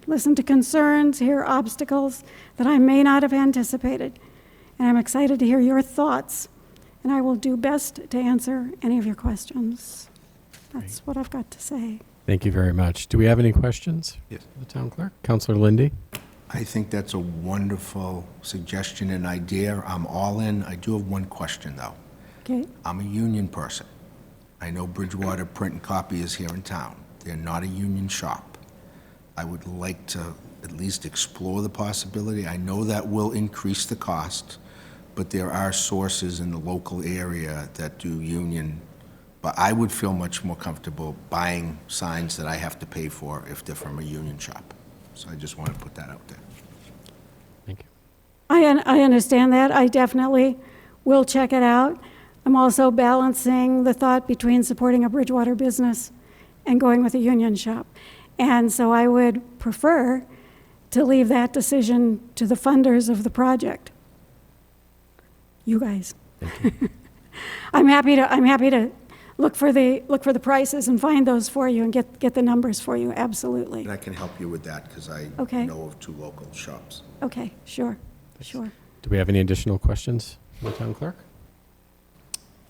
listen to concerns, hear obstacles that I may not have anticipated, and I'm excited to hear your thoughts, and I will do best to answer any of your questions. That's what I've got to say. Thank you very much. Do we have any questions? Yes. For the town clerk? Councilor Lindy? I think that's a wonderful suggestion and idea. I'm all in. I do have one question, though. Okay. I'm a union person. I know Bridgewater Print and Copy is here in town. They're not a union shop. I would like to at least explore the possibility. I know that will increase the cost, but there are sources in the local area that do union. But I would feel much more comfortable buying signs that I have to pay for if they're from a union shop. So I just want to put that out there. Thank you. I understand that. I definitely will check it out. I'm also balancing the thought between supporting a Bridgewater business and going with a union shop. And so I would prefer to leave that decision to the funders of the project. You guys. Thank you. I'm happy to look for the prices and find those for you and get the numbers for you, absolutely. And I can help you with that because I Okay. know of 2 local shops. Okay, sure. Do we have any additional questions for the town clerk?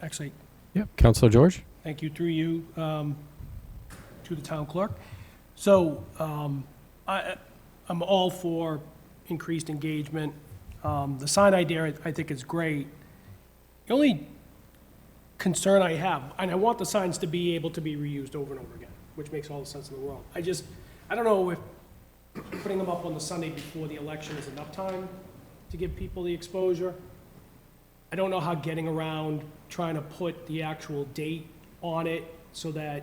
Actually, Yep. Councilor George? thank you through you to the town clerk. So I'm all for increased engagement. The sign idea I think is great. The only concern I have, and I want the signs to be able to be reused over and over again, which makes all the sense in the world. I don't know if putting them up on the Sunday before the election is enough time to give people the exposure. I don't know how getting around trying to put the actual date on it so that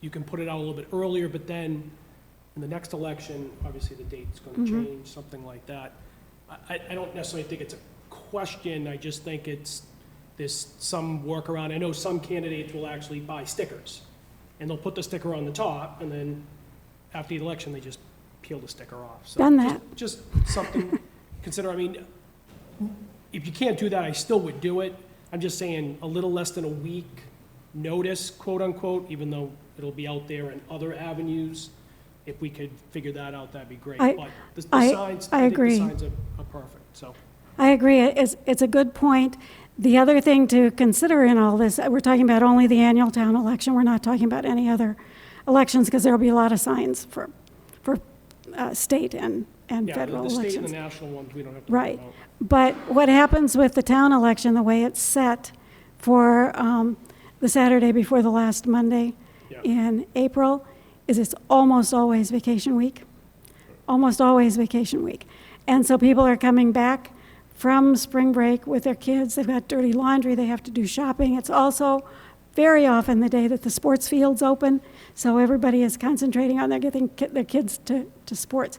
you can put it out a little bit earlier, but then in the next election, obviously the date's going to change, something like that. I don't necessarily think it's a question, I just think there's some workaround. I know some candidates will actually buy stickers, and they'll put the sticker on the top, and then after the election, they just peel the sticker off. So Done that. Just something to consider. I mean, if you can't do that, I still would do it. I'm just saying a little less than a week notice, quote unquote, even though it'll be out there in other avenues. If we could figure that out, that'd be great. But the signs, I agree. think the signs are perfect, so. I agree. It's a good point. The other thing to consider in all this, we're talking about only the annual town election. We're not talking about any other elections because there will be a lot of signs for state and Yeah, federal the state and elections. the national ones, we don't have to. Right. worry about. But what happens with the town election, the way it's set for the Saturday before the last Monday Yeah. in April, is it's almost always vacation week. Almost always vacation week. And so people are coming back from spring break with their kids. They've got dirty laundry. They have to do shopping. It's also very often the day that the sports fields open. So everybody is concentrating on getting their kids to sports.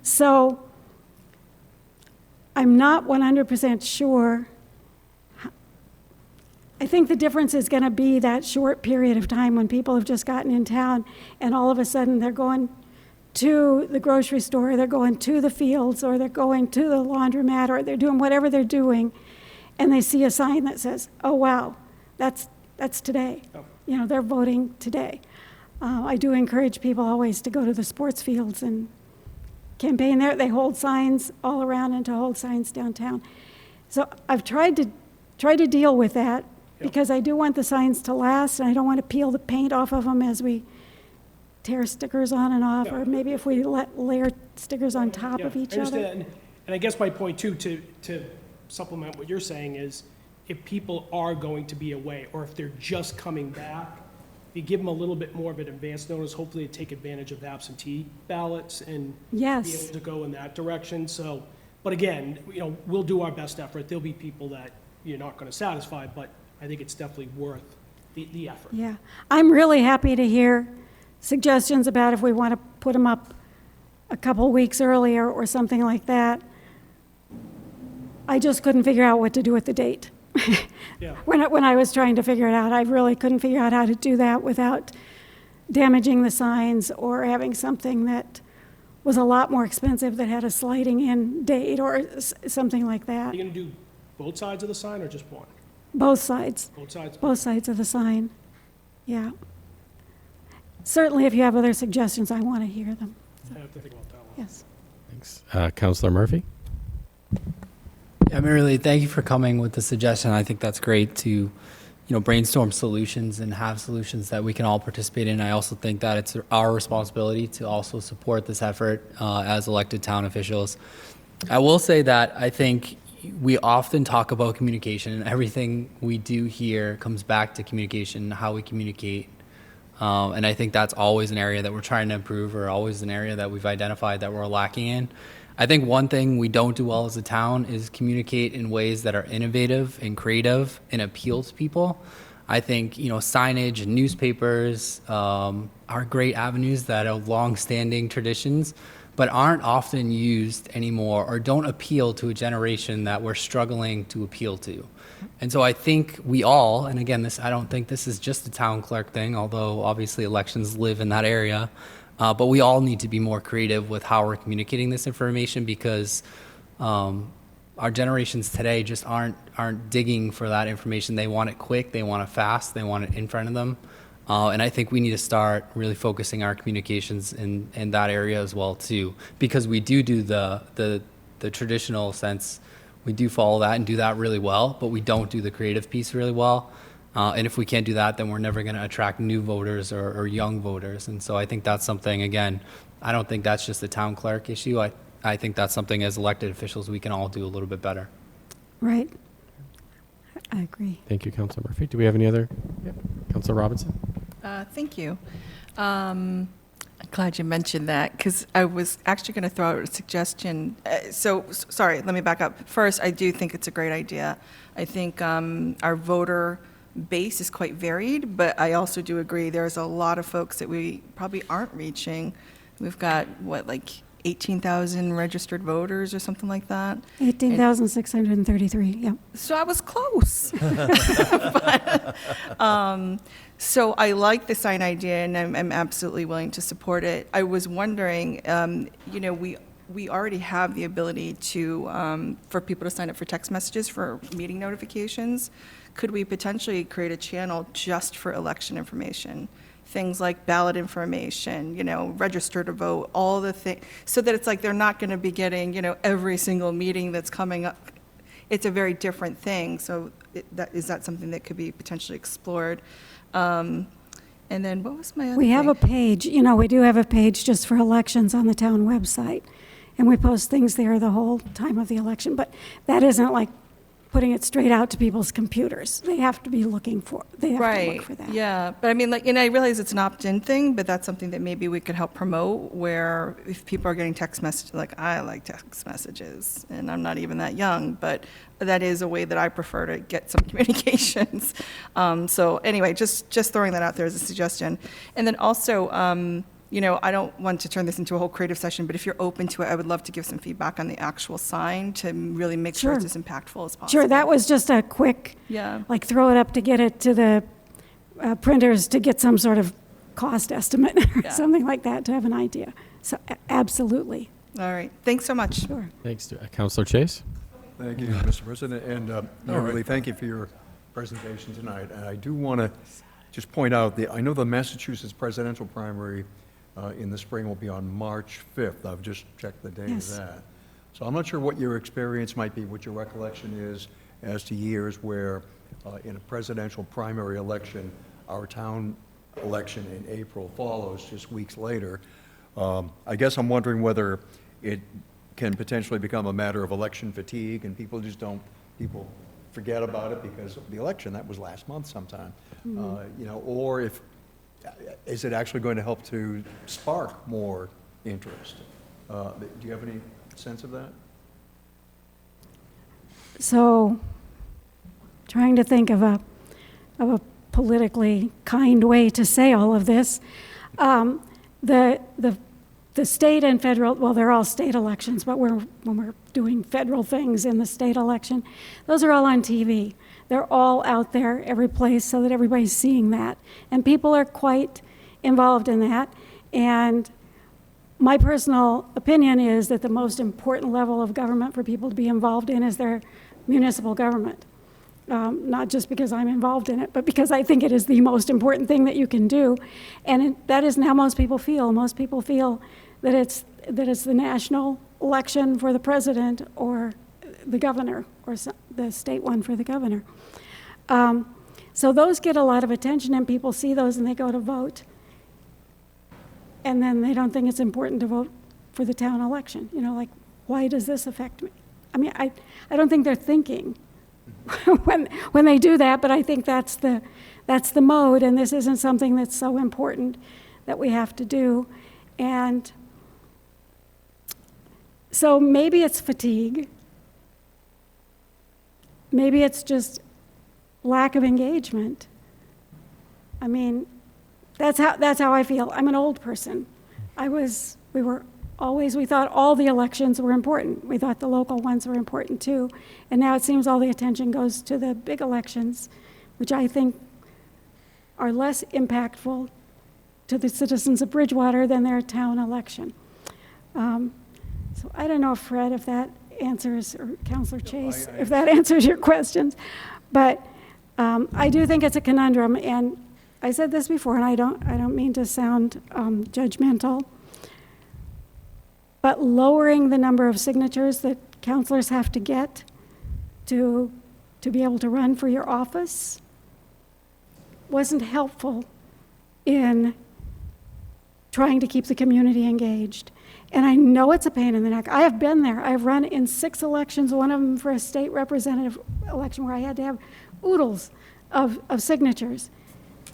So I'm not 100% sure. I think the difference is going to be that short period of time when people have just gotten in town and all of a sudden they're going to the grocery store, they're going to the fields, or they're going to the laundromat, or they're doing whatever they're doing, and they see a sign that says, oh, wow, that's today. You know, they're voting today. I do encourage people always to go to the sports fields and campaign there. They hold signs all around and to hold signs downtown. So I've tried to deal with that because I do want the signs to last, and I don't want to peel the paint off of them as we tear stickers on and off, or maybe if we layer stickers on top of each I other. understand. And I guess my point too, to supplement what you're saying is, if people are going to be away, or if they're just coming back, if you give them a little bit more of an advance notice, hopefully they take advantage of absentee ballots and be Yes. able to go in that direction. So, but again, you know, we'll do our best effort. There'll be people that you're not going to satisfy, but I think it's definitely worth the effort. Yeah. I'm really happy to hear suggestions about if we want to put them up a couple weeks earlier or something like that. I just couldn't figure out what to do with the date. Yeah. When I was trying to figure it out, I really couldn't figure out how to do that without damaging the signs or having something that was a lot more expensive that had a sliding in date or something like Are that. you going to do both sides of the sign or just one? Both sides. Both sides? Both sides of the sign. Yeah. Certainly, if you have other suggestions, I want to hear them. I have to think about that one. Yes. Thanks. Counselor Murphy? Yeah, Mary Lee, thank you for coming with the suggestion. I think that's great to, you know, brainstorm solutions and have solutions that we can all participate in. I also think that it's our responsibility to also support this effort as elected town officials. I will say that I think we often talk about communication, and everything we do here comes back to communication, how we communicate. And I think that's always an area that we're trying to improve, or always an area that we've identified that we're lacking in. I think one thing we don't do well as a town is communicate in ways that are innovative and creative and appeal to people. I think, you know, signage and newspapers are great avenues that are long-standing traditions, but aren't often used anymore or don't appeal to a generation that we're struggling to appeal to. And so I think we all, and again, I don't think this is just a town clerk thing, although obviously elections live in that area, but we all need to be more creative with how we're communicating this information, because our generations today just aren't digging for that information. They want it quick, they want it fast, they want it in front of them. And I think we need to start really focusing our communications in that area as well too, because we do the traditional sense. We do follow that and do that really well, but we don't do the creative piece really well. And if we can't do that, then we're never going to attract new voters or young voters. And so I think that's something, again, I don't think that's just a town clerk issue. I think that's something as elected officials we can all do a little bit better. Right. I agree. Thank you, Counselor Murphy. Do we have any other? Yep. Counselor Robinson? Thank you. I'm glad you mentioned that, because I was actually going to throw out a suggestion. Sorry, let me back up. First, I do think it's a great idea. I think our voter base is quite varied, but I also do agree there's a lot of folks that we probably aren't reaching. We've got, like 18,000 registered voters or something like that. 18,633, yeah. So I was close. So I like the sign idea, and I'm absolutely willing to support it. I was wondering, we already have the ability to, for people to sign up for text messages for meeting notifications. Could we potentially create a channel just for election information? Things like ballot information, register to vote, all the things, so that it's like they're not going to be getting, every single meeting that's coming up. It's a very different thing. So is that something that could be potentially explored? And then what was my other We have a thing? page, we do have a page just for elections on the town website. And we post things there the whole time of the election. But that isn't like putting it straight out to people's computers. They have to be looking for, they have to look for that. Yeah, but I mean, and I realize it's an opt-in thing, but that's something that maybe we could help promote, where if people are getting text messages, like I like text messages, and I'm not even that young, but that is a way that I prefer to get some communications. So anyway, just throwing that out there as a suggestion. And then also, I don't want to turn this into a whole creative session, but if you're open to it, I would love to give some feedback on the actual sign to really make sure it's as impactful as possible. Sure, that was just a quick, Yeah. like throw it up to get it to the printers to get some sort of cost estimate or Yeah. something like that, to have an idea. So absolutely, All right. Thanks so much. sure. Thanks. Counselor Chase? Thank you, Mr. President, and really thank you for your presentation tonight. And I do want to just point out, I know the Massachusetts presidential primary in the spring will be on March 5th. I've just checked the date Yes. of that. So I'm not sure what your experience might be, what your recollection is as to years where in a presidential primary election, our town election in April follows just weeks later. I guess I'm wondering whether it can potentially become a matter of election fatigue and people forget about it because of the election. That was last month sometime. Or is it actually going to help to spark more interest? Do you have any sense of that? So, trying to think of a politically kind way to say all of this. The state and federal, well, they're all state elections, but when we're doing federal things in the state election, those are all on TV. They're all out there every place so that everybody's seeing that. And people are quite involved in that. And my personal opinion is that the most important level of government for people to be involved in is their municipal government. Not just because I'm involved in it, but because I think it is the most important thing that you can do. And that isn't how most people feel. Most people feel that it's the national election for the president or the governor, or the state one for the governor. So those get a lot of attention, and people see those and they go to vote. And then they don't think it's important to vote for the town election. Like, why does this affect me? I mean, I don't think they're thinking when they do that, but I think that's the mode, and this isn't something that's so important that we have to do. And so maybe it's fatigue. Maybe it's just lack of engagement. I mean, that's how I feel. I'm an old person. We thought all the elections were important. We thought the local ones were important too. And now it seems all the attention goes to the big elections, which I think are less impactful to the citizens of Bridgewater than their town election. So I don't know, Fred, if that answers, or Councilor Chase, if that answers your questions. But I do think it's a conundrum, and I said this before, and I don't mean to sound judgmental, but lowering the number of signatures that councilors have to get to be able to run for your office wasn't helpful in trying to keep the community engaged. And I know it's a pain in the neck. I have been there. I've run in 6 elections, one of them for a state representative election where I had to have oodles of signatures.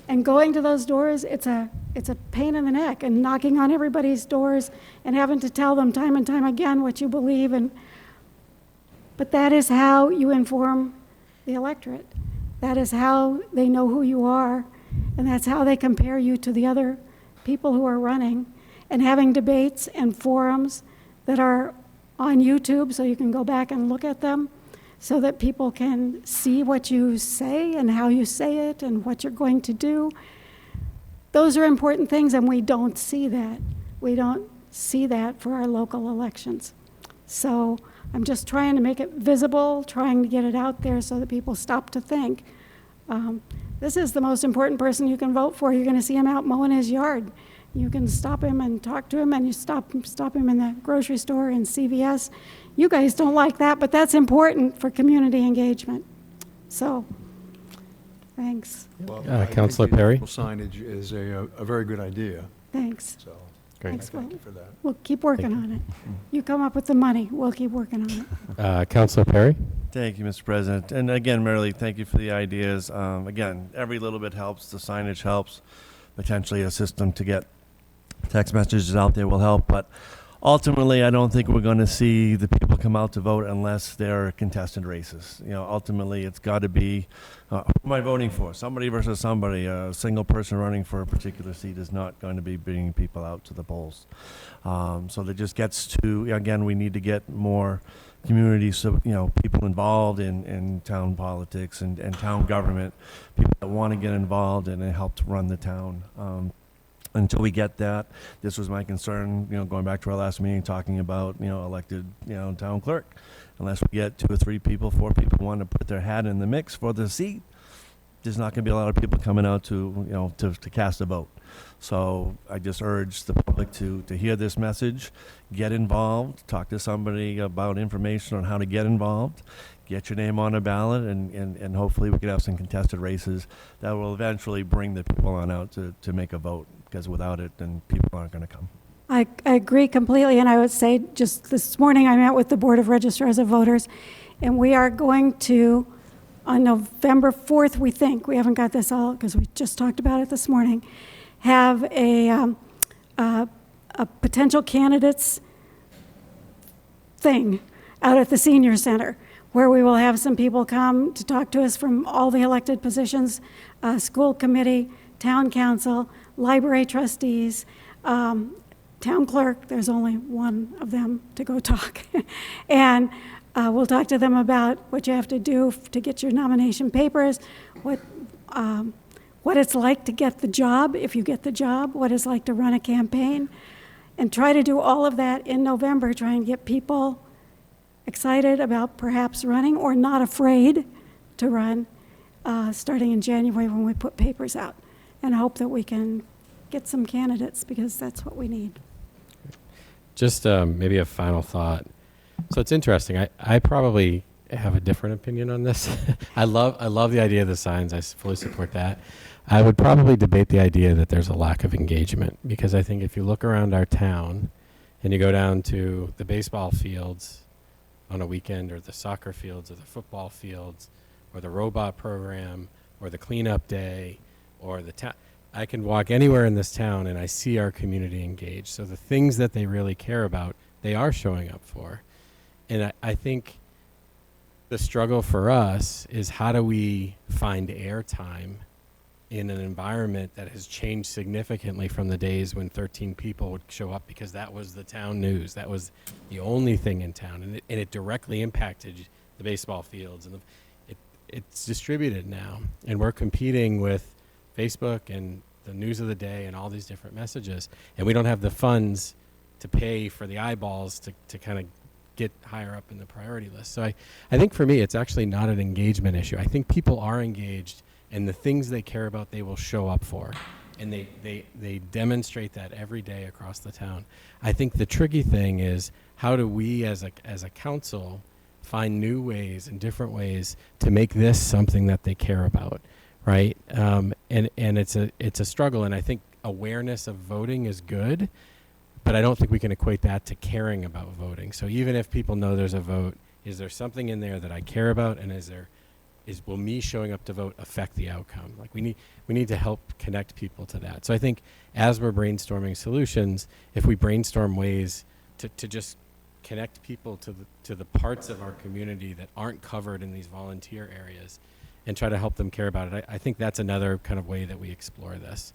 And going to those doors, it's a pain in the neck, and knocking on everybody's doors and having to tell them time and time again what you believe. But that is how you inform the electorate. That is how they know who you are, and that's how they compare you to the other people who are running. And having debates and forums that are on YouTube so you can go back and look at them so that people can see what you say and how you say it and what you're going to do. Those are important things, and we don't see that. We don't see that for our local elections. So I'm just trying to make it visible, trying to get it out there so that people stop to think. This is the most important person you can vote for. You're going to see him out mowing his yard. You can stop him and talk to him, and you stop him in the grocery store and CVS. You guys don't like that, but that's important for community engagement. So, thanks. Well, Councilor I think Perry? municipal signage is a very good idea, Thanks. so Great. Thanks. thank you for that. We'll keep working on it. You come up with the money, we'll keep working on it. Councilor Perry? Thank you, Mr. President. And again, Marilee, thank you for the ideas. Again, every little bit helps. The signage helps. Potentially a system to get text messages out there will help. But ultimately, I don't think we're going to see the people come out to vote unless they're contested races. You know, ultimately, it's got to be, who am I voting for? Somebody versus somebody. A single person running for a particular seat is not going to be bringing people out to the polls. So that just gets to, again, we need to get more community, so, you know, people involved in town politics and town government, people that want to get involved and help to run the town. Until we get that, this was my concern, you know, going back to our last meeting, talking about, you know, elected, you know, town clerk. Unless we get 2 or 3 people, 4 people want to put their hat in the mix for the seat, there's not going to be a lot of people coming out to, you know, to cast a vote. So I just urge the public to hear this message, get involved, talk to somebody about information on how to get involved, get your name on a ballot, and hopefully we could have some contested races that will eventually bring the people on out to make a vote, because without it, then people aren't going to come. I agree completely, and I would say just this morning I met with the Board of Registrars of Voters, and we are going to, on November 4th, we think, we haven't got this all because we just talked about it this morning, have a potential candidates thing out at the senior center, where we will have some people come to talk to us from all the elected positions, school committee, town council, library trustees, town clerk. There's only one of them to go talk. And we'll talk to them about what you have to do to get your nomination papers, what it's like to get the job, if you get the job, what it's like to run a campaign, and try to do all of that in November, try and get people excited about perhaps running or not afraid to run, starting in January when we put papers out, and hope that we can get some candidates, because that's what we need. Just maybe a final thought. So it's interesting. I probably have a different opinion on this. I love the idea of the signs. I fully support that. I would probably debate the idea that there's a lack of engagement, because I think if you look around our town and you go down to the baseball fields on a weekend, or the soccer fields, or the football fields, or the robot program, or the cleanup day, or the town, I can walk anywhere in this town and I see our community engaged. So the things that they really care about, they are showing up for. And I think the struggle for us is, how do we find airtime in an environment that has changed significantly from the days when 13 people would show up because that was the town news. That was the only thing in town, and it directly impacted the baseball fields. And it's distributed now, and we're competing with Facebook and the news of the day and all these different messages, and we don't have the funds to pay for the eyeballs to kind of get higher up in the priority list. So I think for me, it's actually not an engagement issue. I think people are engaged, and the things they care about, they will show up for. And they demonstrate that every day across the town. I think the tricky thing is, how do we as a council find new ways and different ways to make this something that they care about, right? And it's a struggle, and I think awareness of voting is good, but I don't think we can equate that to caring about voting. So even if people know there's a vote, is there something in there that I care about, and will me showing up to vote affect the outcome? Like, we need to help connect people to that. So I think as we're brainstorming solutions, if we brainstorm ways to just connect people to the parts of our community that aren't covered in these volunteer areas, and try to help them care about it, I think that's another kind of way that we explore this.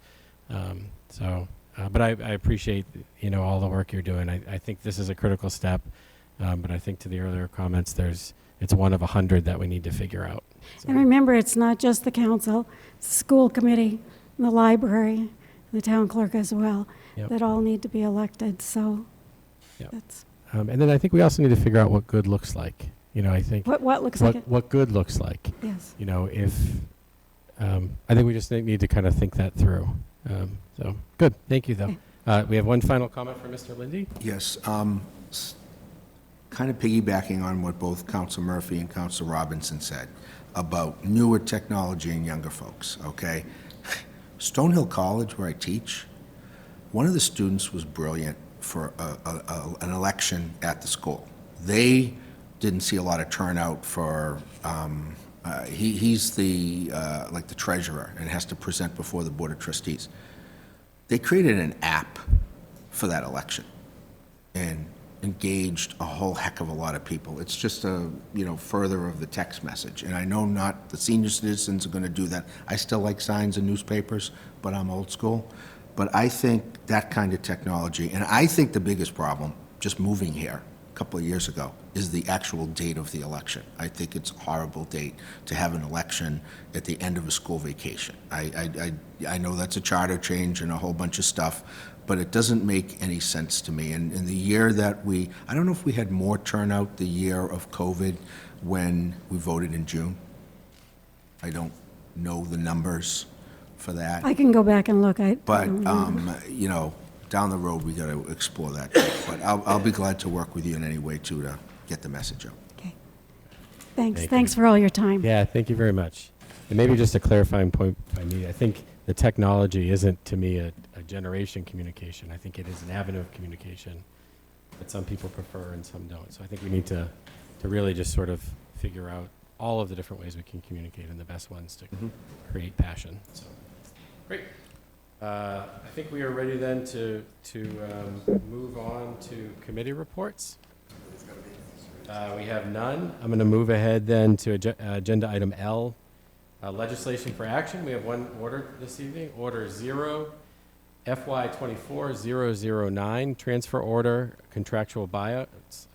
But I appreciate, all the work you're doing. I think this is a critical step, but I think to the earlier comments, it's one of 100 that we need to figure out. So. And remember, it's not just the council, it's the school committee, and the library, and the town clerk as well, that all need to be elected. So that's... and then I think we also need to figure out what good looks like. I think what looks like it? What good looks like. Yes. I think we just need to kind of think that through. So good. Thank you, though. Okay. We have one final comment from Mr. Lindy. Yes. Kind of piggybacking on what both Council Murphy and Council Robinson said about newer technology and younger folks, okay? Stonehill College, where I teach, one of the students was brilliant for an election at the school. They didn't see a lot of turnout for, he's the treasurer and has to present before the Board of Trustees. They created an app for that election. and engaged a whole heck of a lot of people. It's just a, further of the text message. And I know not the senior citizens are going to do that. I still like signs and newspapers, but I'm old school. But I think that kind of technology, and I think the biggest problem, just moving here a couple of years ago, is the actual date of the election. I think it's a horrible date to have an election at the end of a school vacation. I know that's a charter change and a whole bunch of stuff, but it doesn't make any sense to me. And in the year that I don't know if we had more turnout the year of COVID when we voted in June. I don't know the numbers for that. I can go back and look. But, down the road, we got to explore that. But I'll be glad to work with you in any way, too, to get the message out. Okay. Thanks. Thank Thanks for all your time. Yeah, thank you very much. And maybe just a clarifying point by me, I think the technology isn't, to me, a generation communication. I think it is an avenue of communication that some people prefer and some don't. So I think we need to really just sort of figure out all of the different ways we can communicate and the best ones to create passion. So, great. I think we are ready then to move on to committee reports. We have none. I'm going to move ahead then to agenda item L, legislation for action. We have one order this evening, Order 0, FY24-009, transfer order, contractual buyouts.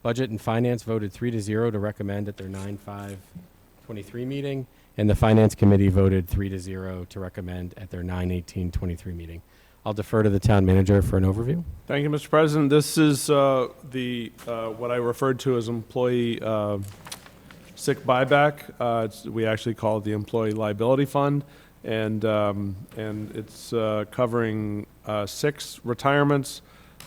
Budget and Finance voted 3-0 to recommend at their 9/5/23 meeting, and the Finance Committee voted 3-0 to recommend at their 9/18/23 meeting. I'll defer to the town manager for an overview. Thank you, Mr. President. This is what I referred to as employee sick buyback. We actually call it the Employee Liability Fund, and it's covering 6 retirements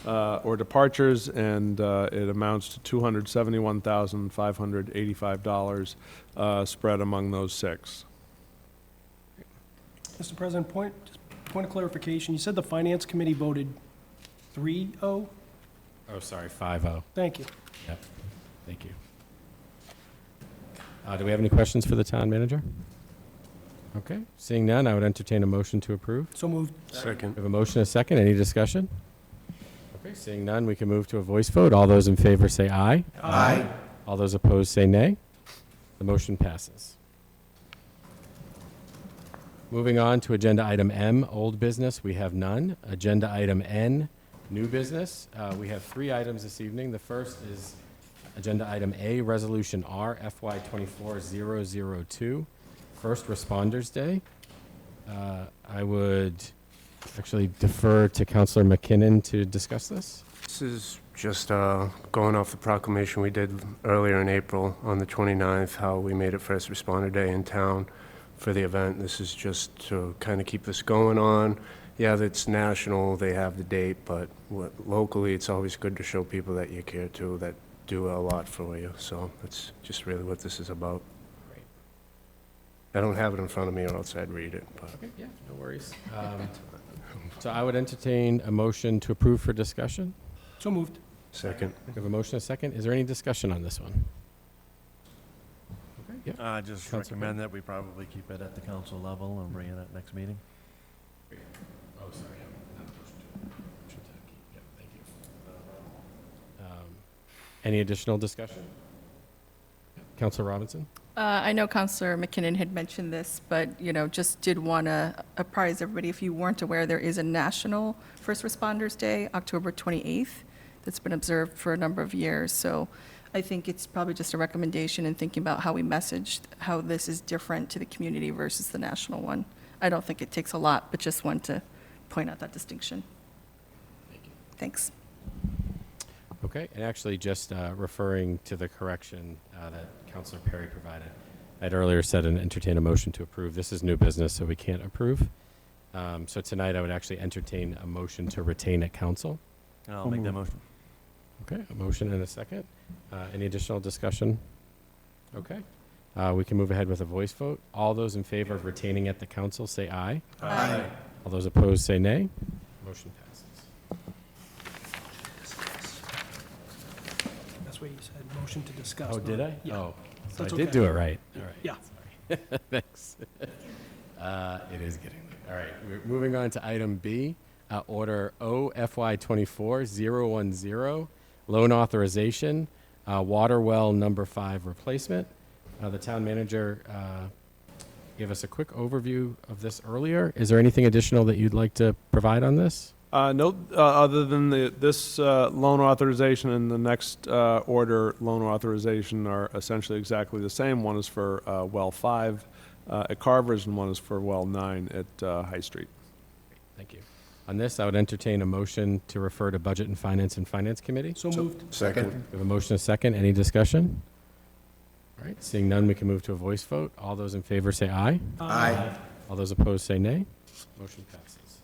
or departures, and it amounts to $271,585 spread among those 6. Mr. President, point of clarification, you said the Finance Committee voted 3-0? Oh, sorry, 5-0. Thank you. Yep, thank you. Do we have any questions for the town manager? Okay, seeing none, I would entertain a motion to approve. So moved. Second. We have a motion and a second. Any discussion? Okay, seeing none, we can move to a voice vote. All those in favor say aye. Aye. All those opposed say nay. The motion passes. Moving on to agenda item M, old business, we have none. Agenda item N, new business. We have 3 items this evening. The first is agenda item A, resolution R, FY24-002, First Responders Day. I would actually defer to Councilor McKinnon to discuss this. This is just going off the proclamation we did earlier in April on the 29th, how we made it First Responder Day in town for the event. This is just to kind of keep this going on. Yeah, it's national, they have the date, but locally, it's always good to show people that you care too, that do a lot for you. So that's just really what this is about. Great. I don't have it in front of me, or else I'd read it. But. Okay, yeah, no worries. So I would entertain a motion to approve for discussion. So moved. Second. We have a motion and a second. Is there any discussion on this one? Okay, yeah. I just Councilor recommend that we probably keep it at the council level and bring it at next meeting. Oh, sorry. Yeah, thank you. Any additional discussion? Councilor Robinson? I know Councilor McKinnon had mentioned this, but, just did want to apprise everybody, if you weren't aware, there is a National First Responders Day, October 28th, that's been observed for a number of years. So I think it's probably just a recommendation in thinking about how we message how this is different to the community versus the national one. I don't think it takes a lot, but just want to point out that distinction. Thank you. Thanks. Okay, and actually just referring to the correction that Councilor Perry provided, I'd earlier said and entertain a motion to approve. This is new business, so we can't approve. So tonight I would actually entertain a motion to retain at council. I'll make that motion. Okay, a motion and a second. Any additional discussion? Okay. We can move ahead with a voice vote. All those in favor of retaining at the council say aye. Aye. All those opposed say nay. Motion passes. That's what you said, motion to discuss. Oh, did I? Yeah. Oh, so I That's did okay. do it right. All right. Yeah. Thanks. It is getting late. All right, we're moving on to item B, Order OFY24-010, loan authorization, water well number 5 replacement. The town manager gave us a quick overview of this earlier. Is there anything additional that you'd like to provide on this? No, other than this loan authorization and the next order loan authorization are essentially exactly the same. One is for well 5 at Carver's, and one is for well 9 at High Street. Thank you. On this, I would entertain a motion to refer to Budget and Finance Committee. So moved. Second. We have a motion and a second. Any discussion? All right, seeing none, we can move to a voice vote. All those in favor say aye. Aye. All those opposed say nay. Motion passes.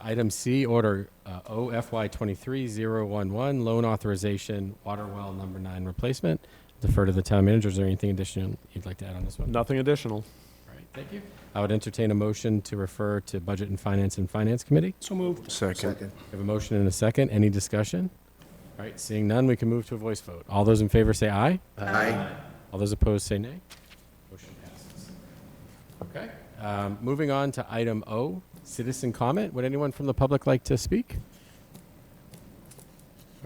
Item C, Order OFY23-011, loan authorization, water well number 9 replacement. Defer to the town manager. Is there anything additional you'd like to add on this one? Nothing additional. All right, thank you. I would entertain a motion to refer to Budget and Finance Committee. So moved. Second. We have a motion and a second. Any discussion? All right, seeing none, we can move to a voice vote. All those in favor say aye. Aye. All those opposed say nay. Motion passes. Okay, moving on to item O, citizen comment. Would anyone from the public like to speak?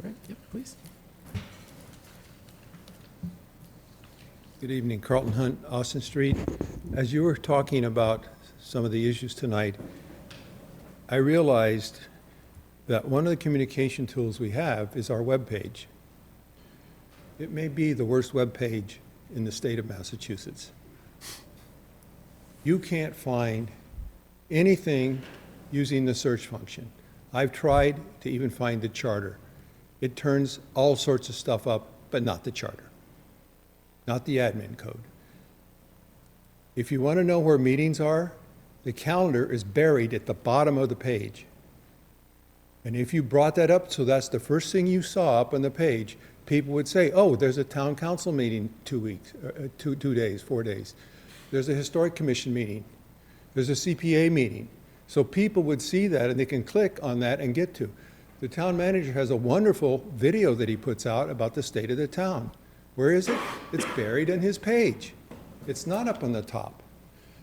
Okay, yep, please. Good evening, Carlton Hunt, Austin Street. As you were talking about some of the issues tonight, I realized that one of the communication tools we have is our webpage. It may be the worst webpage in the state of Massachusetts. You can't find anything using the search function. I've tried to even find the charter. It turns all sorts of stuff up, but not the charter, not the admin code. If you want to know where meetings are, the calendar is buried at the bottom of the page. And if you brought that up, so that's the first thing you saw up on the page, people would say, oh, there's a town council meeting 2 weeks, 2 days, 4 days. There's a historic commission meeting. There's a CPA meeting. So people would see that and they can click on that and get to. The town manager has a wonderful video that he puts out about the state of the town. Where is it? It's buried in his page. It's not up on the top.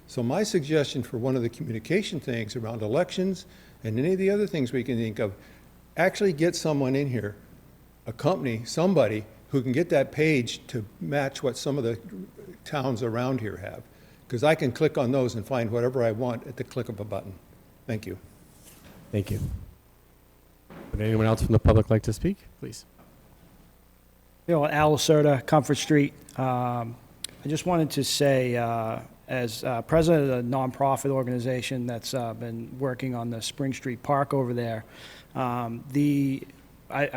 So my suggestion for one of the communication things around elections and any of the other things we can think of, actually get someone in here, a company, somebody who can get that page to match what some of the towns around here have. Because I can click on those and find whatever I want at the click of a button. Thank you. Thank you. Would anyone else from the public like to speak? Please. Al Lacerda, Comfort Street. I just wanted to say, as president of the nonprofit organization that's been working on the Spring Street Park over there, I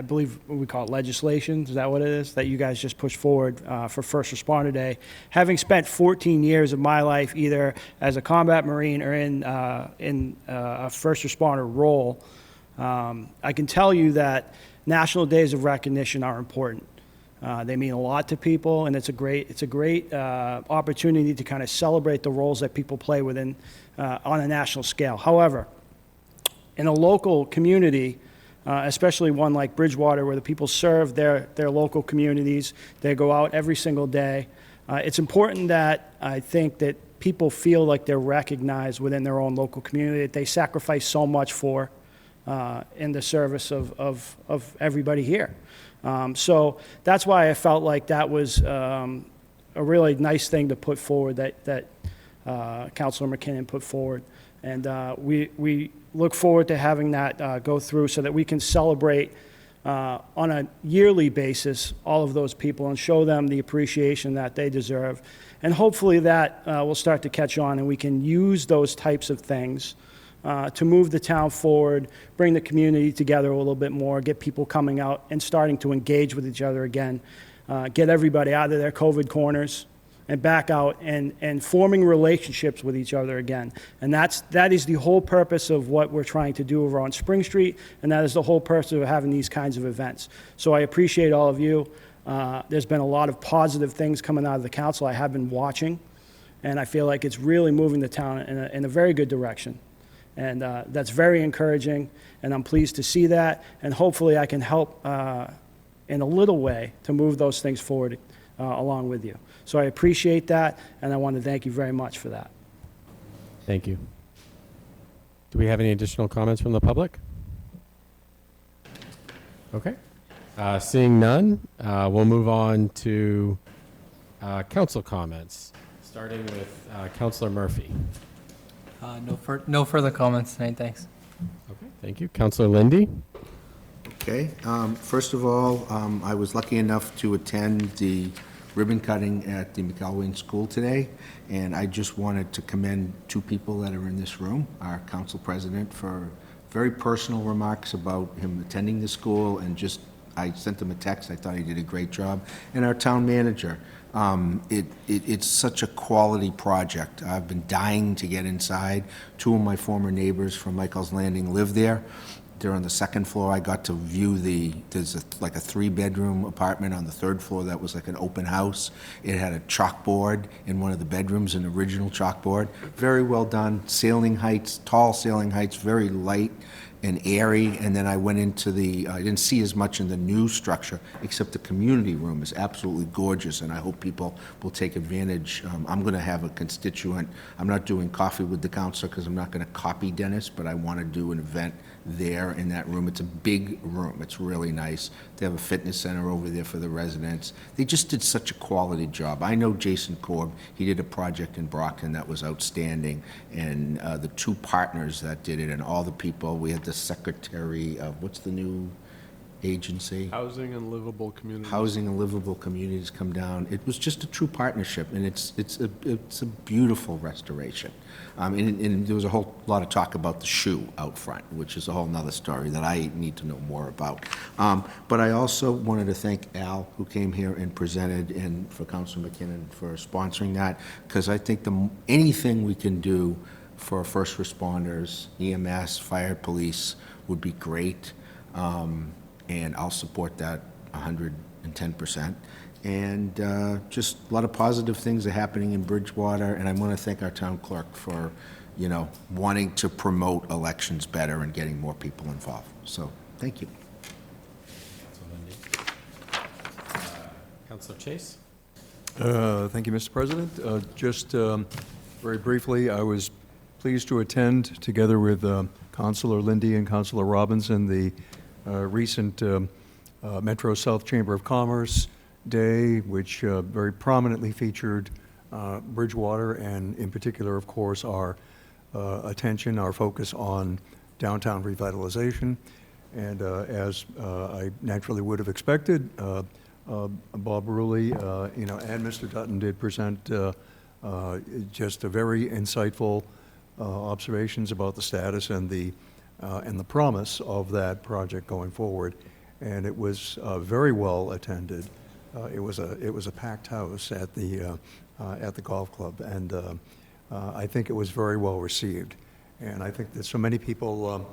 believe we call it legislation, is that what it is, that you guys just pushed forward for First Responder Day. Having spent 14 years of my life either as a combat Marine or in a first responder role, I can tell you that National Days of Recognition are important. They mean a lot to people, and it's a great opportunity to kind of celebrate the roles that people play within on a national scale. However, in a local community, especially one like Bridgewater, where the people serve their local communities, they go out every single day. It's important that I think that people feel like they're recognized within their own local community, that they sacrifice so much for in the service of everybody here. So that's why I felt like that was a really nice thing to put forward, that Councilor McKinnon put forward. And we look forward to having that go through so that we can celebrate on a yearly basis all of those people and show them the appreciation that they deserve. And hopefully that will start to catch on, and we can use those types of things to move the town forward, bring the community together a little bit more, get people coming out and starting to engage with each other again, get everybody out of their COVID corners and back out and forming relationships with each other again. And that is the whole purpose of what we're trying to do over on Spring Street, and that is the whole purpose of having these kinds of events. So I appreciate all of you. There's been a lot of positive things coming out of the council. I have been watching, and I feel like it's really moving the town in a very good direction. And that's very encouraging, and I'm pleased to see that. And hopefully I can help in a little way to move those things forward along with you. So I appreciate that, and I want to thank you very much for that. Thank you. Do we have any additional comments from the public? Okay. Seeing none, we'll move on to council comments, starting with Councillor Murphy. No further comments tonight, thanks. Okay, thank you. Councillor Lindy? Okay, first of all, I was lucky enough to attend the ribbon cutting at the McElwain School today, and I just wanted to commend two people that are in this room, our council president for very personal remarks about him attending the school, and just, I sent him a text, I thought he did a great job, and our town manager. It's such a quality project. I've been dying to get inside. Two of my former neighbors from Michael's Landing live there. They're on the second floor. I got to view there's like a 3-bedroom apartment on the 3rd floor that was like an open house. It had a chalkboard in one of the bedrooms, an original chalkboard. Very well done. Ceiling heights, tall ceiling heights, very light and airy. And then I went into I didn't see as much in the new structure, except the community room is absolutely gorgeous, and I hope people will take advantage. I'm going to have a constituent. I'm not doing coffee with the councilor because I'm not going to copy Dennis, but I want to do an event there in that room. It's a big room. It's really nice. They have a fitness center over there for the residents. They just did such a quality job. I know Jason Korb. He did a project in Brockton that was outstanding, and the two partners that did it, and all the people. We had the secretary of, what's the new agency? Housing and Livable Communities. Housing and Livable Communities come down. It was just a true partnership, and it's a beautiful restoration. And there was a whole lot of talk about the shoe out front, which is a whole nother story that I need to know more about. But I also wanted to thank Al, who came here and presented, and for Councilor McKinnon for sponsoring that, because I think anything we can do for first responders, EMS, fire, police would be great. And I'll support that 110%. And just a lot of positive things are happening in Bridgewater, and I want to thank our town clerk for, wanting to promote elections better and getting more people involved. So, thank you. Councillor Chase? Thank you, Mr. President. Just very briefly, I was pleased to attend, together with Councilor Lindy and Councilor Robinson, the recent Metro South Chamber of Commerce Day, which very prominently featured Bridgewater, and in particular, of course, our attention, our focus on downtown revitalization. And as I naturally would have expected, Bob Rulli, and Mr. Dutton did present just a very insightful observations about the status and the promise of that project going forward. And it was very well attended. It was a packed house at the golf club, and I think it was very well received. And I think that so many people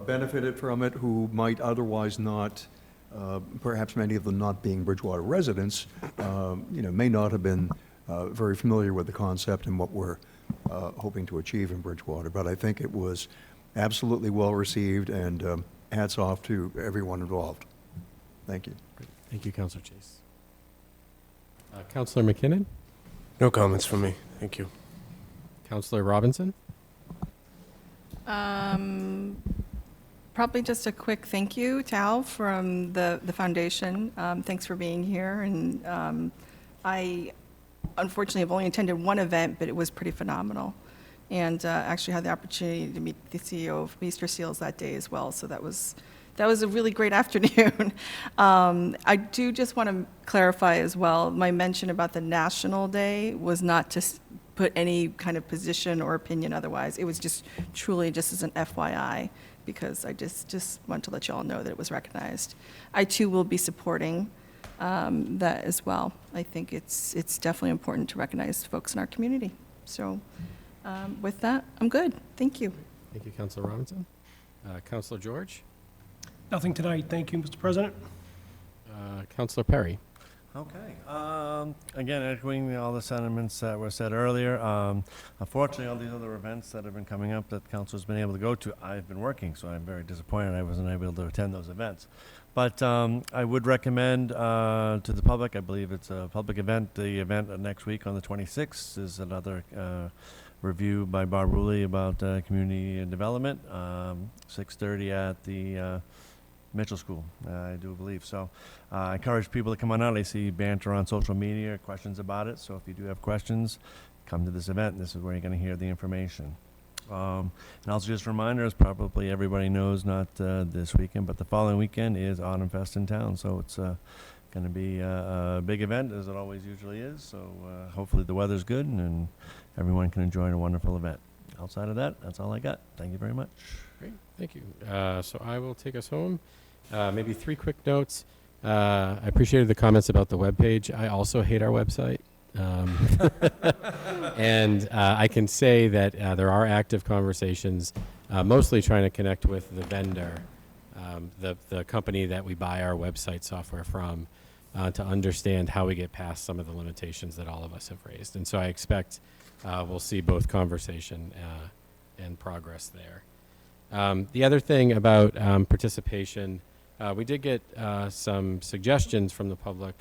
benefited from it who might otherwise not, perhaps many of them not being Bridgewater residents, may not have been very familiar with the concept and what we're hoping to achieve in Bridgewater. But I think it was absolutely well received, and hats off to everyone involved. Thank you. Great. Thank you, Councillor Chase. Councillor McKinnon? No comments from me. Thank you. Councillor Robinson? Probably just a quick thank you to Al from the foundation. Thanks for being here. And I unfortunately have only attended one event, but it was pretty phenomenal. And actually had the opportunity to meet the CEO of Easter Seals that day as well. So that was a really great afternoon. I do just want to clarify as well, my mention about the National Day was not to put any kind of position or opinion otherwise. It was just truly just as an FYI, because I just want to let you all know that it was recognized. I too will be supporting that as well. I think it's definitely important to recognize folks in our community. So with that, I'm good. Thank you. Thank you, Councillor Robinson. Councillor George? Nothing tonight. Thank you, Mr. President. Councillor Perry? Okay. Again, echoing all the sentiments that were said earlier. Unfortunately, all these other events that have been coming up that council's been able to go to, I've been working, so I'm very disappointed I wasn't able to attend those events. But I would recommend to the public, I believe it's a public event, the event next week on the 26th is another review by Bob Ruley about community development, 6:30 at the Mitchell School, I do believe. So I encourage people to come on out. I see banter on social media, questions about it. So if you do have questions, come to this event. This is where you're going to hear the information. And also just a reminder, as probably everybody knows, not this weekend, but the following weekend is Autumn Fest in town. So it's going to be a big event, as it always usually is. So hopefully the weather's good and everyone can enjoy a wonderful event. Outside of that, that's all I got. Thank you very much. Great, thank you. So I will take us home. Maybe 3 quick notes. I appreciated the comments about the webpage. I also hate our website. And I can say that there are active conversations, mostly trying to connect with the vendor, the company that we buy our website software from, to understand how we get past some of the limitations that all of us have raised. And so I expect we'll see both conversation and progress there. The other thing about participation, we did get some suggestions from the public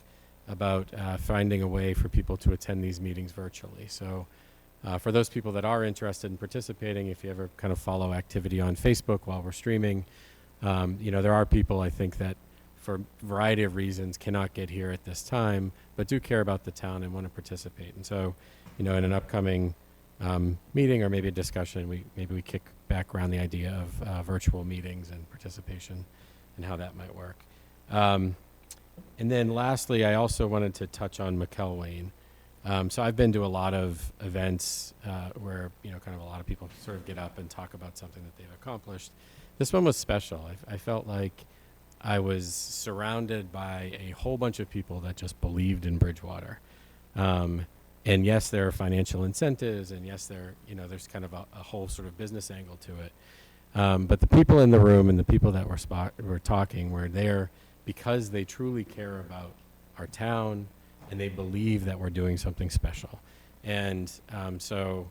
about finding a way for people to attend these meetings virtually. So for those people that are interested in participating, if you ever kind of follow activity on Facebook while we're streaming, there are people, I think, that for a variety of reasons cannot get here at this time, but do care about the town and want to participate. And so, in an upcoming meeting or maybe a discussion, maybe we kick back around the idea of virtual meetings and participation and how that might work. And then lastly, I also wanted to touch on McElwain. So I've been to a lot of events where, kind of a lot of people sort of get up and talk about something that they've accomplished. This one was special. I felt like I was surrounded by a whole bunch of people that just believed in Bridgewater. And yes, there are financial incentives, and yes, there's kind of a whole sort of business angle to it. But the people in the room and the people that were talking were there because they truly care about our town and they believe that we're doing something special. And so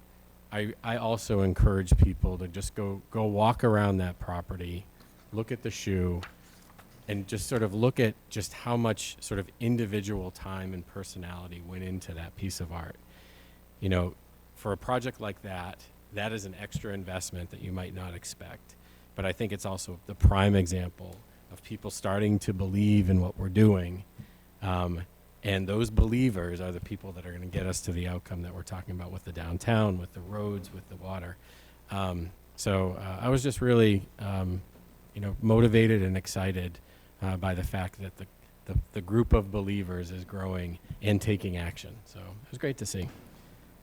I also encourage people to just go walk around that property, look at the shoe, and just sort of look at just how much sort of individual time and personality went into that piece of art. For a project like that, that is an extra investment that you might not expect. But I think it's also the prime example of people starting to believe in what we're doing. And those believers are the people that are going to get us to the outcome that we're talking about with the downtown, with the roads, with the water. So I was just really, motivated and excited by the fact that the group of believers is growing and taking action. So it was great to see.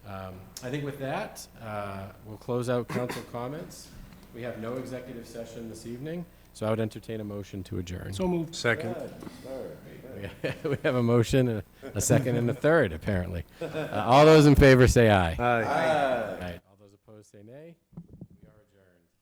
I think with that, we'll close out council comments. We have no executive session this evening, so I would entertain a motion to adjourn. So moved. Second. We have a motion, a second, and a third, apparently. All those in favor say aye. Aye. Aye.